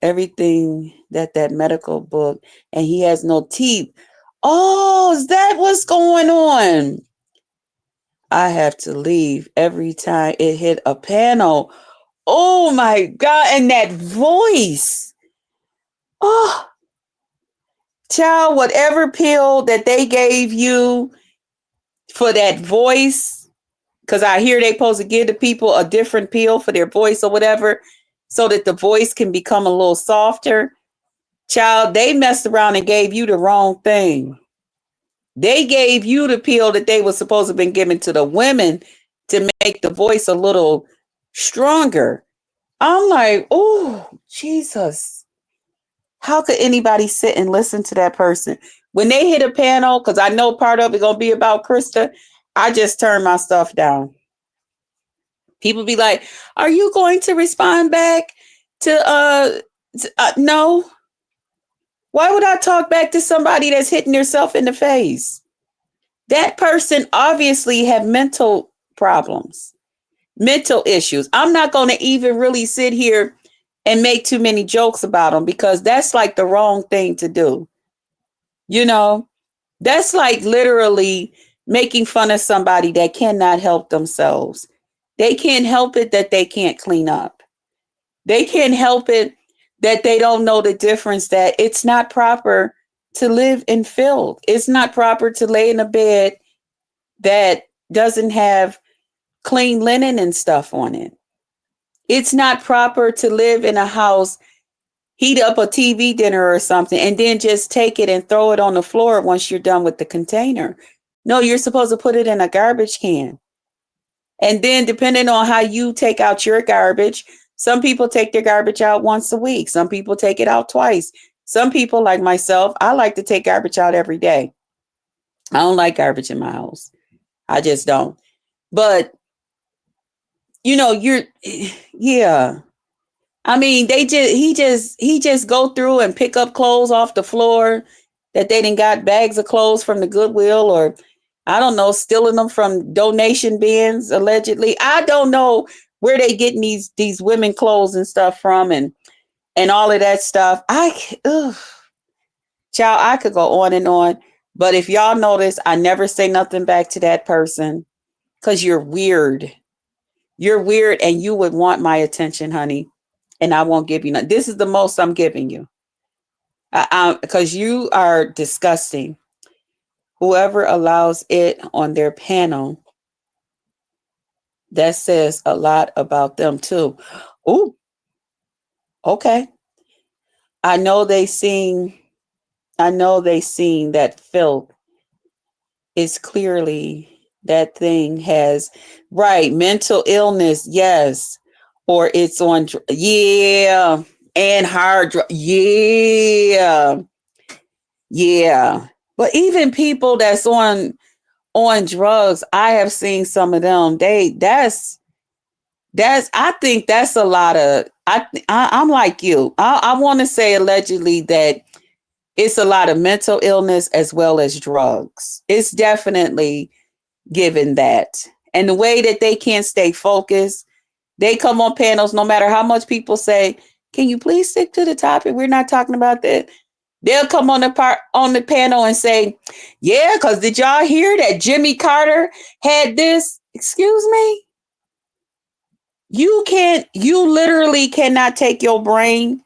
Everything that medical book, and he has no teeth. Oh, is that what's going on? I have to leave every time it hit a panel. Oh my God. And that voice. Oh, child, whatever pill that they gave you for that voice, because I hear they supposed to give the people a different pill for their voice or whatever, so that the voice can become a little softer. Child, they messed around and gave you the wrong thing. They gave you the pill that they were supposed to have been given to the women to make the voice a little stronger. I'm like, oh, Jesus. How could anybody sit and listen to that person? When they hit a panel, because I know part of it going to be about Krista, I just turn my stuff down. People be like, are you going to respond back to no. Why would I talk back to somebody that's hitting themselves in the face? That person obviously have mental problems, mental issues. I'm not going to even really sit here and make too many jokes about them, because that's like the wrong thing to do. You know, that's like literally making fun of somebody that cannot help themselves. They can't help it that they can't clean up. They can't help it that they don't know the difference, that it's not proper to live in filth. It's not proper to lay in a bed that doesn't have clean linen and stuff on it. It's not proper to live in a house, heat up a TV dinner or something, and then just take it and throw it on the floor once you're done with the container. No, you're supposed to put it in a garbage can. And then depending on how you take out your garbage, some people take their garbage out once a week. Some people take it out twice. Some people, like myself, I like to take garbage out every day. I don't like garbage in my house. I just don't. But, you know, yeah. I mean, he just go through and pick up clothes off the floor that they didn't got bags of clothes from the Goodwill, or I don't know, stealing them from donation bins, allegedly. I don't know where they getting these women clothes and stuff from, and all of that stuff. Child, I could go on and on. But if y'all notice, I never say nothing back to that person, because you're weird. You're weird, and you would want my attention, honey. And I won't give you nothing. This is the most I'm giving you. Because you are disgusting. Whoever allows it on their panel, that says a lot about them too. Ooh, okay. I know they seen that filth is clearly, that thing has, right, mental illness, yes. Or it's on, yeah, and hard, yeah. Yeah. But even people that's on drugs, I have seen some of them. I think that's a lot of, I'm like you. I want to say allegedly that it's a lot of mental illness as well as drugs. It's definitely given that. And the way that they can't stay focused, they come on panels no matter how much people say, can you please stick to the topic? We're not talking about that. They'll come on the panel and say, yeah, because did y'all hear that Jimmy Carter had this? Excuse me? You literally cannot take your brain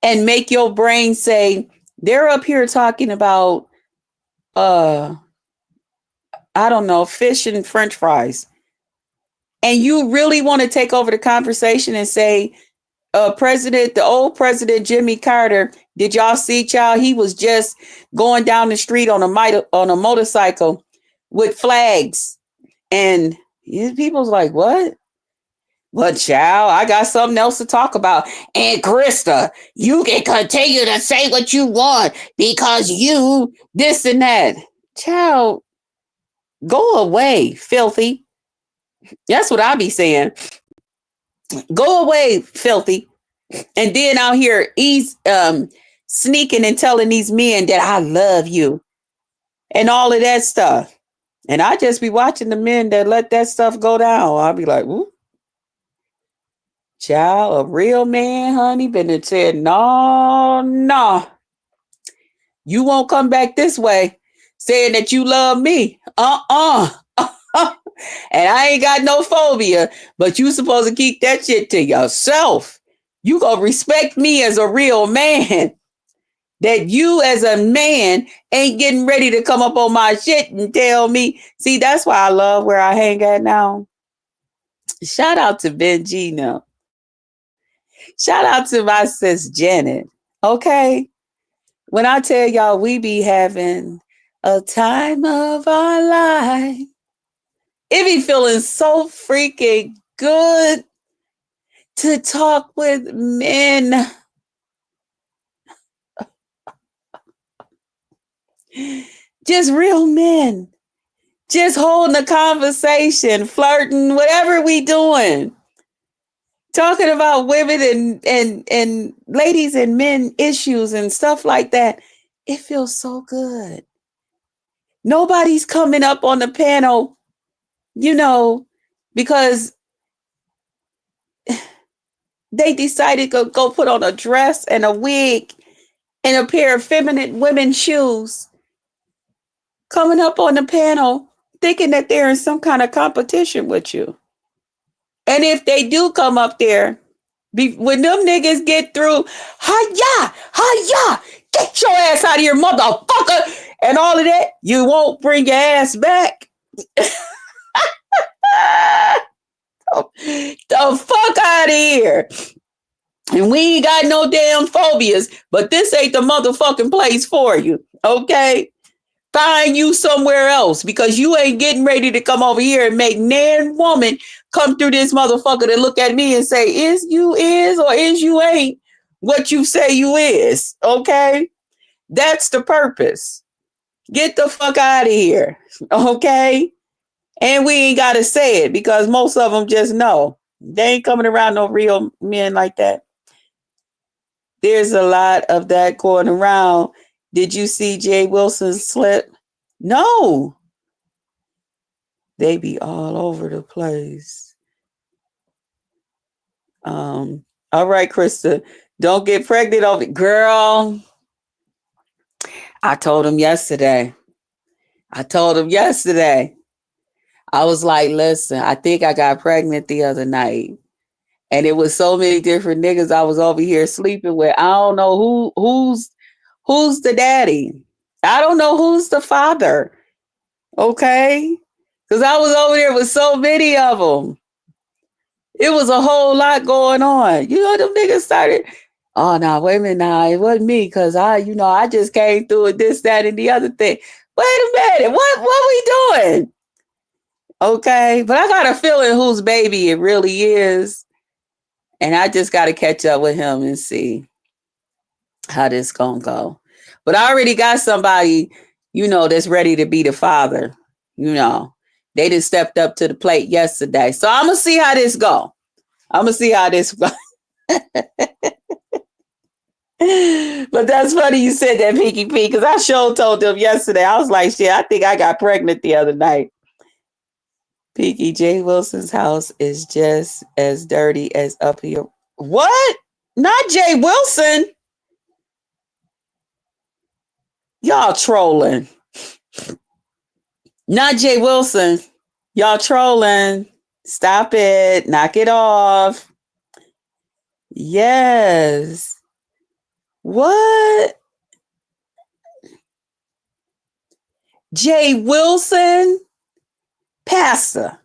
and make your brain say, they're up here talking about uh I don't know, fish and French fries. And you really want to take over the conversation and say, the old president Jimmy Carter, did y'all see, child? He was just going down the street on a motorcycle with flags. And people's like, what? Well, child, I got something else to talk about. And Krista, you can continue to say what you want because you this and that. Child, go away, filthy. That's what I be saying. Go away, filthy. And then out here, he's sneaking and telling these men that I love you and all of that stuff. And I just be watching the men that let that stuff go down. I'll be like, ooh, child, a real man, honey, been and said, no, no, you won't come back this way saying that you love me. And I ain't got no phobia, but you supposed to keep that shit to yourself. You gonna respect me as a real man. That you as a man ain't getting ready to come up on my shit and tell me. See, that's why I love where I hang at now. Shout out to Benjino. Shout out to my sis Janet. Okay. When I tell y'all we be having a time of our life, it be feeling so freaking good to talk with men. Just real men. Just holding a conversation, flirting, whatever we doing. Talking about women and ladies and men issues and stuff like that. It feels so good. Nobody's coming up on the panel, because they decided to go put on a dress and a wig and a pair of feminine women's shoes. Coming up on the panel thinking that they're in some kind of competition with you. And if they do come up there, when them niggas get through, hi-ya, get your ass out of here, motherfucker, and all of that, you won't bring your ass back. The fuck out of here. And we ain't got no damn phobias, but this ain't the motherfucking place for you, okay? Find you somewhere else because you ain't getting ready to come over here and make nan woman come through this motherfucker to look at me and say, is you is or is you ain't what you say you is, okay? That's the purpose. Get the fuck out of here, okay? And we ain't got to say it because most of them just know. They ain't coming around no real men like that. There's a lot of that going around. Did you see Jay Wilson's slip? No. They be all over the place. All right, Krista. Don't get pregnant over it. Girl, I told him yesterday. I was like, listen, I think I got pregnant the other night. And it was so many different niggas I was over here sleeping with. I don't know who's the daddy. I don't know who's the father. Okay? Because I was over there with so many of them. It was a whole lot going on. Them niggas started, oh, no, wait a minute. Nah, it wasn't me because I just came through with this, that, and the other thing. Wait a minute. What we doing? Okay? But I got a feeling whose baby it really is. And I just got to catch up with him and see how this gonna go. But I already got somebody, that's ready to be the father. They just stepped up to the plate yesterday. So I'm going to see how this go. I'm gonna see how this. But that's funny you said that, Pinky P, because I sure told them yesterday. I was like, shit, I think I got pregnant the other night. Pinky J. Wilson's house is just as dirty as up here. What? Not Jay Wilson. Y'all trolling. Not Jay Wilson. Y'all trolling. Stop it. Knock it off. Yes. What? Jay Wilson? Pastor.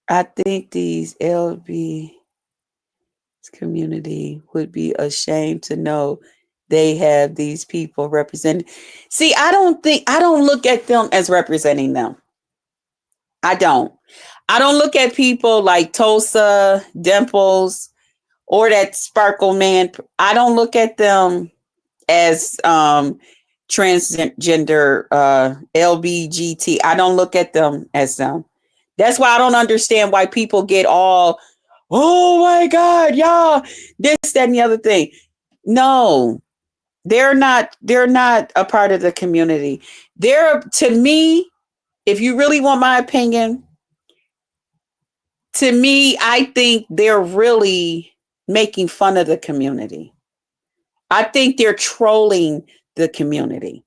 I think these LB community would be ashamed to know they have these people represented. See, I don't look at them as representing them. I don't. I don't look at people like Tosa, Dimples, or that Sparkle Man. I don't look at them as transgender LBGT. I don't look at them as them. That's why I don't understand why people get all, oh my God, y'all, this, that, and the other thing. No, they're not a part of the community. They're, to me, if you really want my opinion, to me, I think they're really making fun of the community. I think they're trolling the community.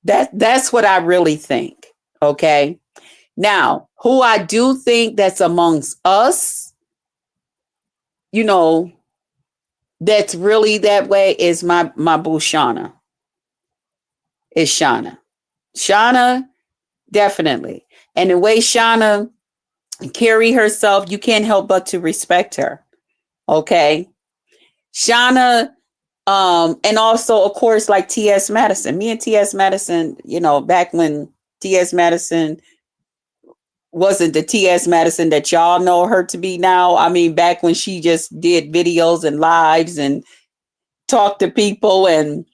That's what I really think. Okay. Now, who I do think that's amongst us, you know, that's really that way is my boo Shauna. Is Shauna. Shauna, definitely. And the way Shauna carry herself, you can't help but to respect her. Okay. Shauna, and also, of course, like T.S. Madison. Me and T.S. Madison, you know, back when T.S. Madison wasn't the T.S. Madison that y'all know her to be now. I mean, back when she just did videos and lives and talked to people and,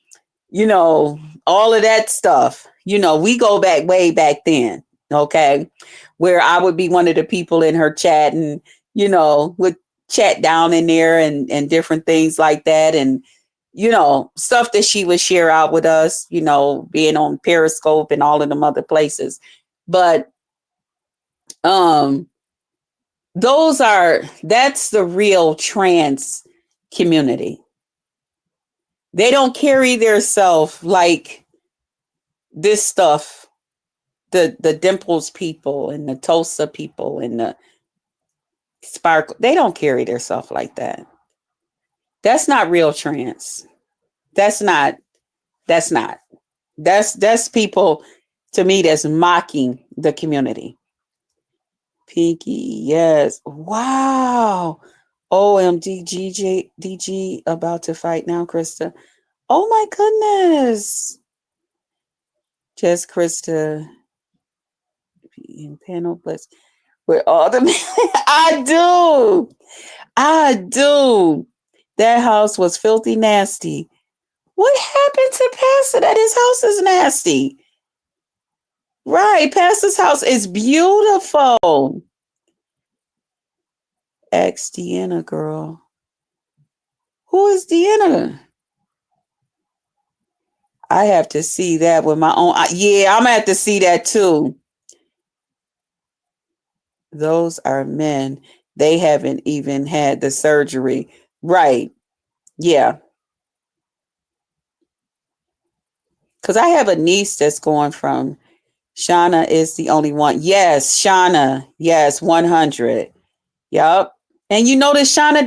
you know, all of that stuff. You know, we go back way back then, okay, where I would be one of the people in her chat and, you know, would chat down in there and different things like that. And, you know, stuff that she would share out with us, you know, being on Periscope and all of them other places. But that's the real trans community. They don't carry their self like this stuff, the Dimples people and the Tosa people and the Sparkle. They don't carry their self like that. That's not real trans. That's not. That's people, to me, that's mocking the community. Pinky, yes. Wow. OMG, DG about to fight now, Krista. Oh my goodness. Just Krista in panel plus with all the I do. I do. That house was filthy nasty. What happened to Pastor that his house is nasty? Right. Pastor's house is beautiful. Ex Deanna girl. Who is Deanna? I have to see that with my own. Yeah, I'm gonna have to see that too. Those are men. They haven't even had the surgery. Right. Yeah. Because I have a niece that's going from Shauna is the only one. Yes, Shauna. Yes, 100. Yup. And you notice Shauna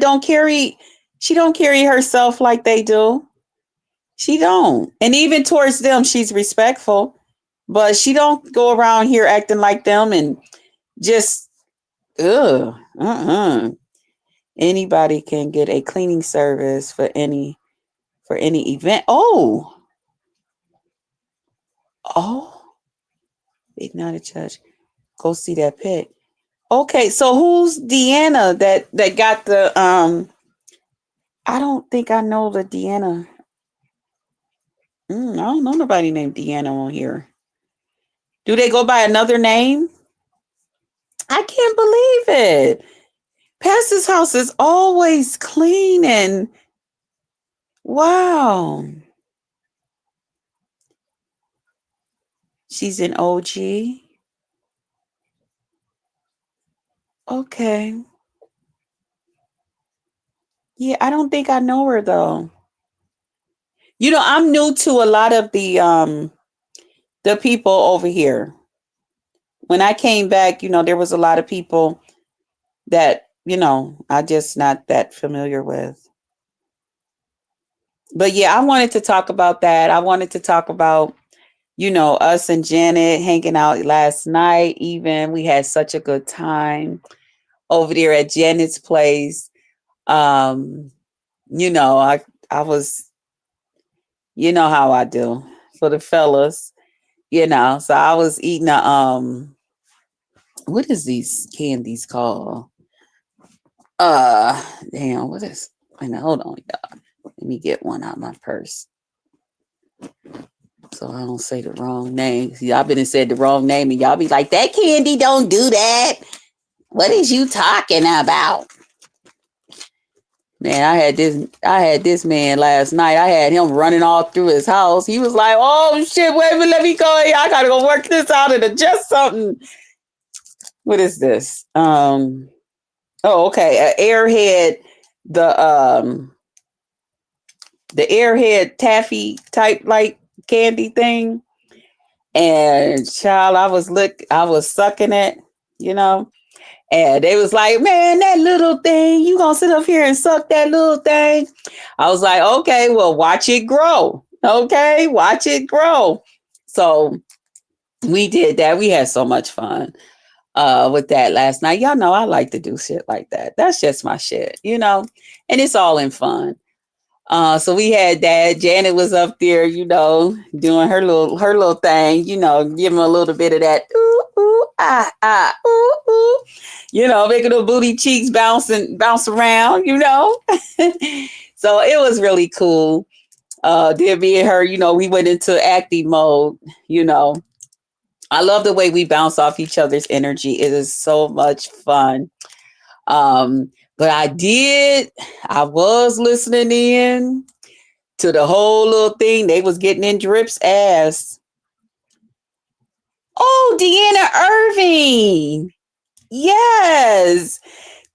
she don't carry herself like they do. She don't. And even towards them, she's respectful. But she don't go around here acting like them and just, anybody can get a cleaning service for any event. Oh, ignite a judge. Go see that pic. Okay, so who's Deanna that got the I don't think I know the Deanna. I don't know nobody named Deanna on here. Do they go by another name? I can't believe it. Pastor's house is always clean and wow. She's an OG. Okay. Yeah, I don't think I know her though. I'm new to a lot of the people over here. When I came back, there was a lot of people that, I just not that familiar with. But yeah, I wanted to talk about that. I wanted to talk about, us and Janet hanging out last night. Even we had such a good time over there at Janet's place. Um, I was, how I do for the fellas, So I was eating what is these candies called? Damn, what is? Wait, now, hold on, y'all. Let me get one out of my purse so I don't say the wrong name. See, I've been and said the wrong name, and y'all be like, "That candy don't do that." What is you talking about? Man, I had this man last night. I had him running all through his house. He was like, "Oh shit, wait a minute, let me go. I gotta go work this out and adjust something." What is this? Oh, okay. An airhead, the the airhead taffy type like candy thing. And child, I was sucking it, you know. And they was like, "Man, that little thing, you gonna sit up here and suck that little thing?" I was like, "Okay, well, watch it grow. Okay, watch it grow." So we did that. We had so much fun with that last night. Y'all know I like to do shit like that. That's just my shit, and it's all in fun. So we had that. Janet was up there, doing her little thing, giving a little bit of that ooh ooh ah ah ooh ooh, making the booty cheeks bounce around, So it was really cool. Then me and her, we went into acting mode, you know. I love the way we bounce off each other's energy. It is so much fun. But I was listening in to the whole little thing. They was getting in Drip's ass. Oh, Deanna Irving. Yes.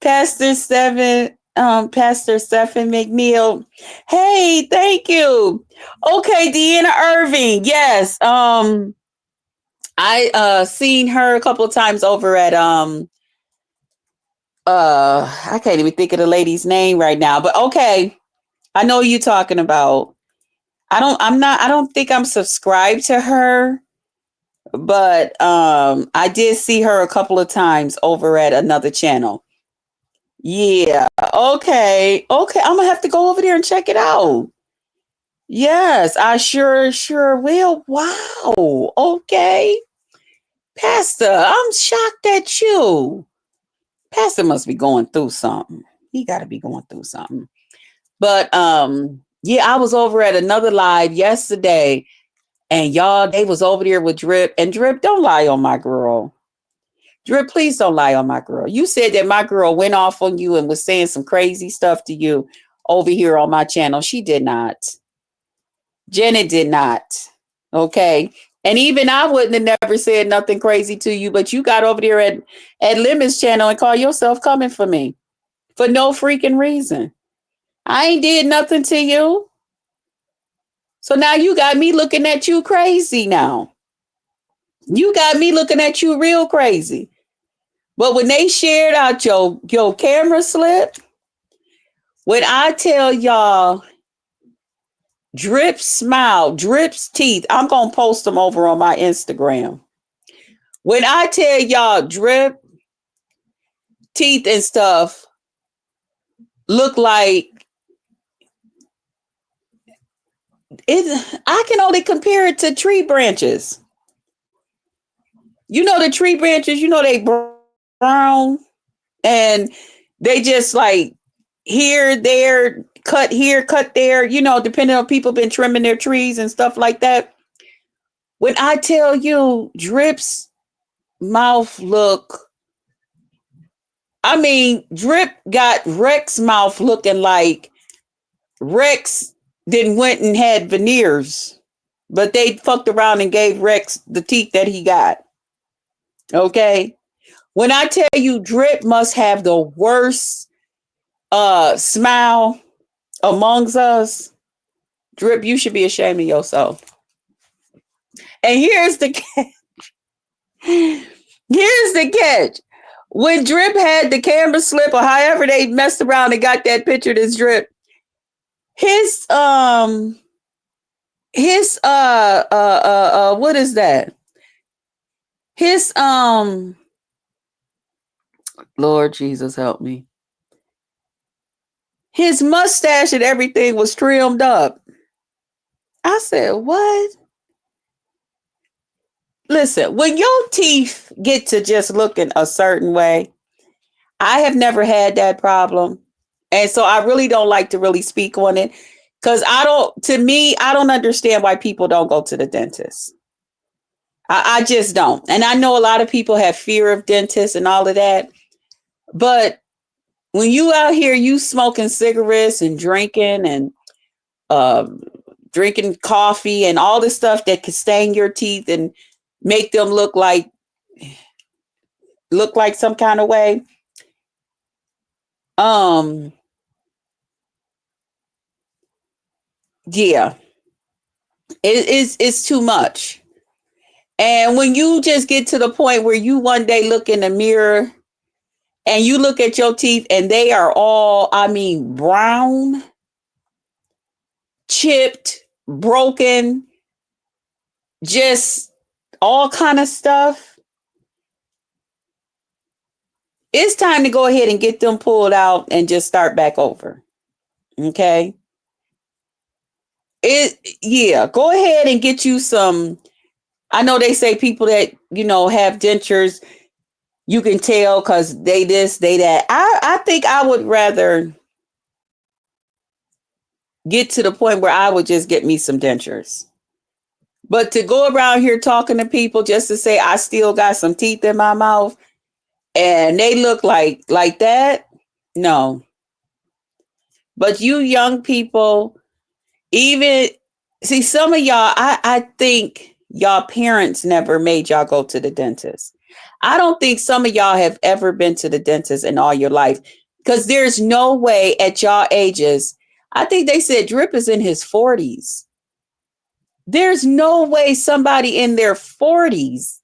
Pastor Stephen McNeil. Hey, thank you. Okay, Deanna Irving. Yes. I seen her a couple of times over at I can't even think of the lady's name right now, but okay. I know you talking about. I don't think I'm subscribed to her, but I did see her a couple of times over at another channel. Yeah. Okay. Okay. I'm gonna have to go over there and check it out. Yes, I sure will. Wow. Okay. Pastor, I'm shocked at you. Pastor must be going through something. He gotta be going through something. But yeah, I was over at another live yesterday. And y'all, they was over there with Drip. And Drip, don't lie on my girl. Drip, please don't lie on my girl. You said that my girl went off on you and was saying some crazy stuff to you over here on my channel. She did not. Janet did not. Okay. And even I wouldn't have never said nothing crazy to you, but you got over there at Lemon's channel and call yourself coming for me for no freaking reason. I ain't did nothing to you. So now you got me looking at you crazy now. You got me looking at you real crazy. But when they shared out your camera slip, when I tell y'all Drip's smile, Drip's teeth, I'm going to post them over on my Instagram. When I tell y'all Drip teeth and stuff look like I can only compare it to tree branches. The tree branches, they brown and they just like here, cut there, depending on people been trimming their trees and stuff like that. When I tell you Drip's mouth look I mean, Drip got Rex mouth looking like Rex then went and had veneers, but they fucked around and gave Rex the teeth that he got. Okay. When I tell you Drip must have the worst smile amongst us, Drip, you should be ashamed of yourself. And here's the catch. When Drip had the camera slip or however they messed around and got that picture of this Drip, his what is that? His Lord Jesus help me. His mustache and everything was trimmed up. I said, what? Listen, when your teeth get to just looking a certain way, I have never had that problem. And so I really don't like to really speak on it because I don't understand why people don't go to the dentist. I just don't. And I know a lot of people have fear of dentists and all of that. But when you out here, you smoking cigarettes and um, drinking coffee and all this stuff that can stain your teeth and make them look like some kind of way. Um, yeah, it's too much. And when you just get to the point where you one day look in the mirror and you look at your teeth and they are all, I mean, brown, chipped, broken, just all kind of stuff. It's time to go ahead and get them pulled out and just start back over. Okay. Yeah, go ahead and get you some. I know they say people that, have dentures, you can tell because they this, they that. I think I would rather get to the point where I would just get me some dentures. But to go around here talking to people just to say I still got some teeth in my mouth and they look like that, no. But you young people, even see some of y'all, I think y'all parents never made y'all go to the dentist. I don't think some of y'all have ever been to the dentist in all your life because there's no way at y'all ages. I think they said Drip is in his 40s. There's no way somebody in their 40s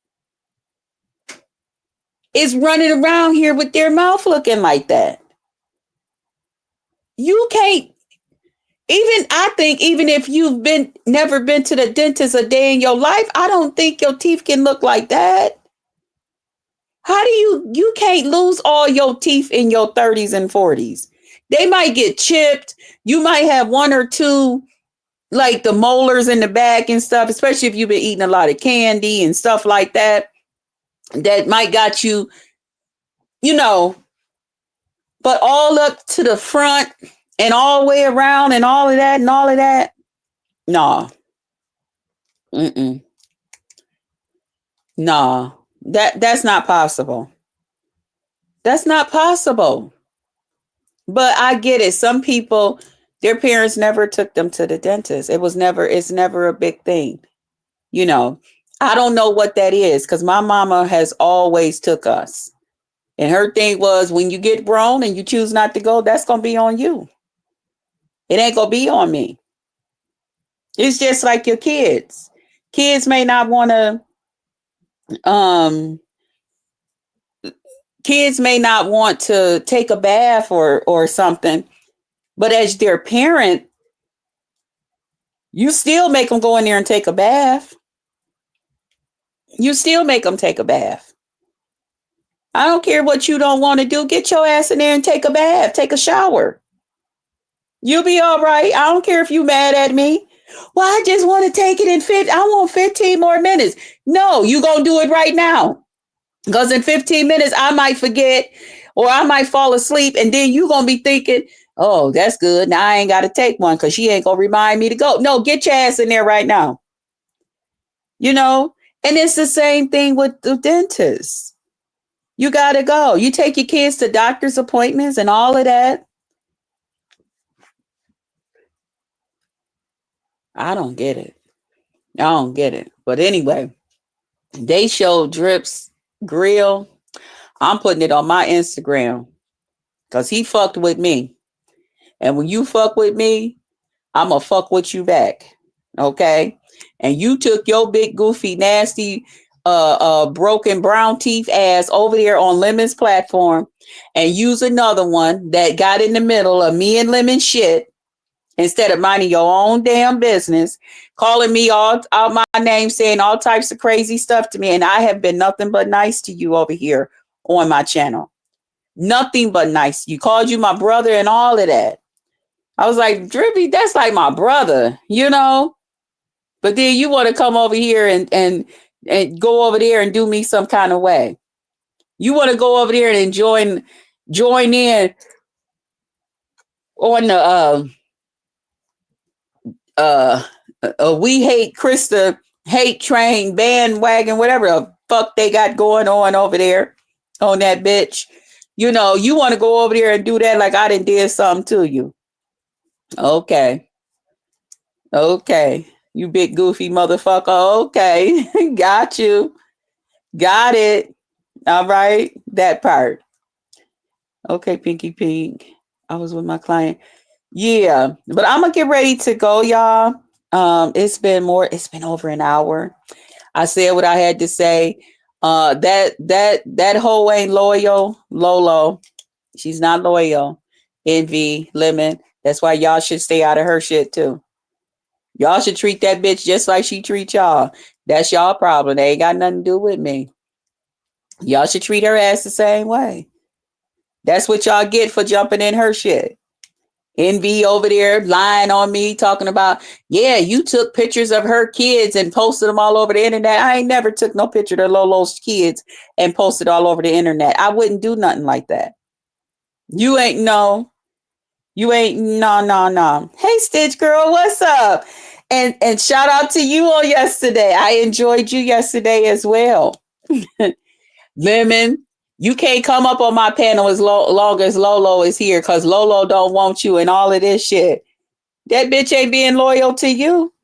is running around here with their mouth looking like that. You can't. I think even if you've never been to the dentist a day in your life, I don't think your teeth can look like that. How do you can't lose all your teeth in your 30s and 40s. They might get chipped. You might have one or two, like the molars in the back and stuff, especially if you've been eating a lot of candy and stuff like that. That might got you, but all up to the front and all the way around and all of that and all of that. No. Mm-mm. No. That's not possible. That's not possible. But I get it. Some people, their parents never took them to the dentist. It's never a big thing. I don't know what that is because my mama has always took us. And her thing was when you get grown and you choose not to go, that's going to be on you. It ain't going to be on me. It's just like your kids. Kids may not want to, kids may not want to take a bath or something, but as their parent, you still make them go in there and take a bath. You still make them take a bath. I don't care what you don't want to do. Get your ass in there and take a bath. Take a shower. You'll be all right. I don't care if you mad at me. Well, I just want to take it in 15. I want 15 more minutes. No, you going to do it right now. Because in 15 minutes, I might forget or I might fall asleep. And then you going to be thinking, oh, that's good. Now I ain't got to take one because she ain't going to remind me to go. No, get your ass in there right now. And it's the same thing with the dentist. You got to go. You take your kids to doctor's appointments and all of that. I don't get it. I don't get it. But anyway, they showed Drips grill. I'm putting it on my Instagram because he fucked with me. And when you fuck with me, I'm going to fuck with you back. Okay? And you took your big, goofy, nasty, broken brown teeth ass over there on Lemon's platform and use another one that got in the middle of me and Lemon shit instead of minding your own damn business, calling me all out my name, saying all types of crazy stuff to me. And I have been nothing but nice to you over here on my channel. Nothing but nice. You called you my brother and all of that. I was like, Drippy, that's like my brother, you know? But then you want to come over here and go over there and do me some kind of way. You want to go over there and join in on the we hate Krista hate train bandwagon, whatever the fuck they got going on over there on that bitch. You know, you want to go over there and do that like I done did something to you. Okay. Okay. You big goofy motherfucker. Okay. Got you. Got it. All right. That part. Okay, Pinky Pink. I was with my client. Yeah. But I'm gonna get ready to go, y'all. It's been over an hour. I said what I had to say. That hoe ain't loyal. Lolo. She's not loyal. Envy, Lemon. That's why y'all should stay out of her shit too. Y'all should treat that bitch just like she treats y'all. That's y'all problem. They ain't got nothing to do with me. Y'all should treat her ass the same way. That's what y'all get for jumping in her shit. Envy over there lying on me, talking about, yeah, you took pictures of her kids and posted them all over the internet. I ain't never took no picture of Lolo's kids and posted all over the internet. I wouldn't do nothing like that. You ain't no. No. Hey, Stitch Girl, what's up? And shout out to you on yesterday. I enjoyed you yesterday as well. Lemon, you can't come up on my panel as long as Lolo is here because Lolo don't want you and all of this shit. That bitch ain't being loyal to you.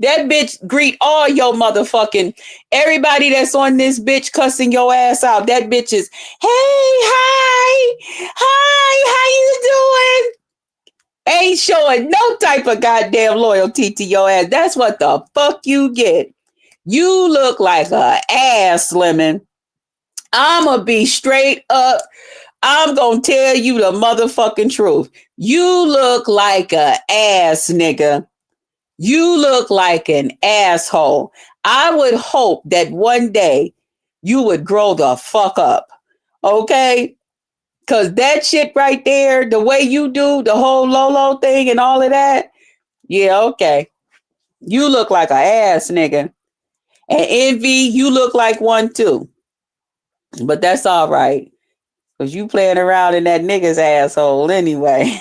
That bitch greet all your motherfucking everybody that's on this bitch cussing your ass out. That bitch is, hey, hi, how you doing? Ain't showing no type of goddamn loyalty to your ass. That's what the fuck you get. You look like a ass, Lemon. I'ma be straight up. I'm gonna tell you the motherfucking truth. You look like a ass, nigga. You look like an asshole. I would hope that one day you would grow the fuck up. Okay? Because that shit right there, the way you do the whole Lolo thing and all of that, yeah, okay. You look like a ass, nigga. And Envy, you look like one too. But that's all right. Because you playing around in that nigga's asshole anyway.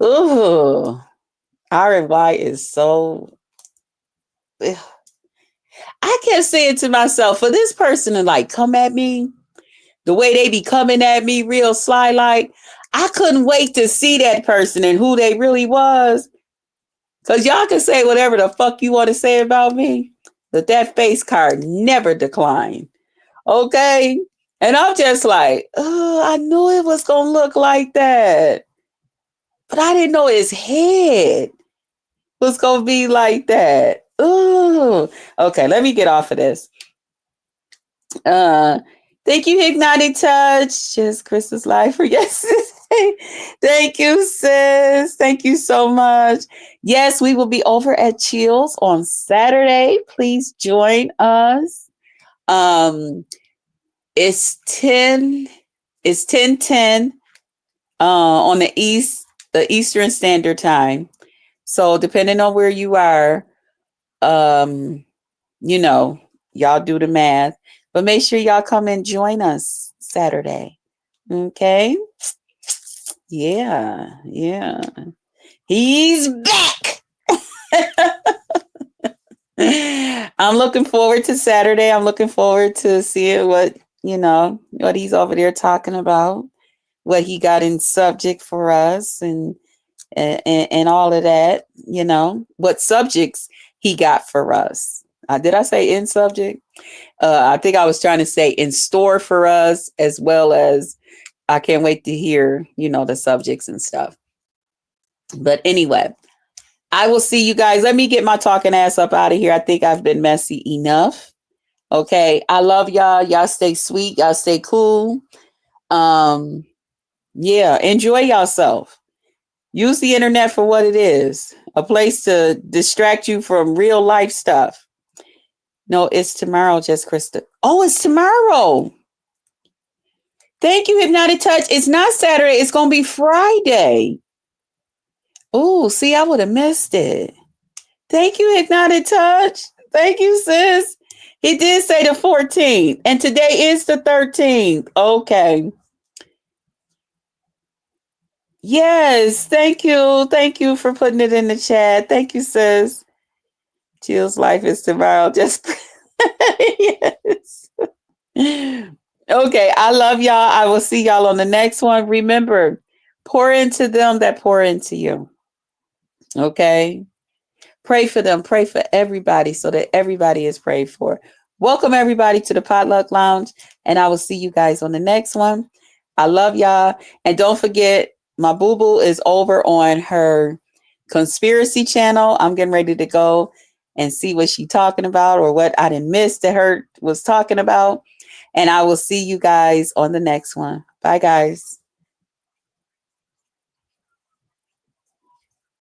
Ooh. RFY is so... I kept saying to myself, for this person to like come at me, the way they be coming at me real sly like, I couldn't wait to see that person and who they really was. Because y'all can say whatever the fuck you want to say about me, but that face card never declined. Okay? And I'm just like, oh, I knew it was going to look like that. But I didn't know his head was going to be like that. Ooh. Okay, let me get off of this. Thank you, Hypnotic Touch. Just Chris's life for yesterday. Thank you, sis. Thank you so much. Yes, we will be over at Chills on Saturday. Please join us. It's 10:10 on the Eastern Standard Time. So depending on where you are, you know, y'all do the math. But make sure y'all come and join us Saturday. Okay? Yeah. He's back. I'm looking forward to Saturday. I'm looking forward to seeing what he's over there talking about, what he got in subject for us, and all of that. What subjects he got for us. Did I say in subject? I think I was trying to say in store for us, as well as I can't wait to hear, the subjects and stuff. But anyway, I will see you guys. Let me get my talking ass up out of here. I think I've been messy enough. Okay. I love y'all. Y'all stay sweet. Y'all stay cool. Um, yeah, enjoy yourself. Use the internet for what it is. A place to distract you from real life stuff. No, it's tomorrow, just Krista. Oh, it's tomorrow. Thank you, Hypnotic Touch. It's not Saturday. It's going to be Friday. Oh, see, I would have missed it. Thank you, Hypnotic Touch. Thank you, sis. He did say the 14th, and today is the 13th. Okay. Yes, thank you. Thank you for putting it in the chat. Thank you, sis. Jill's life is tomorrow. Just yes. Okay, I love y'all. I will see y'all on the next one. Remember, pour into them that pour into you. Okay? Pray for them. Pray for everybody so that everybody is prayed for. Welcome everybody to the Potluck Lounge, and I will see you guys on the next one. I love y'all. And don't forget, my boo-boo is over on her conspiracy channel. I'm getting ready to go and see what she's talking about or what I didn't miss that her was talking about. And I will see you guys on the next one. Bye, guys.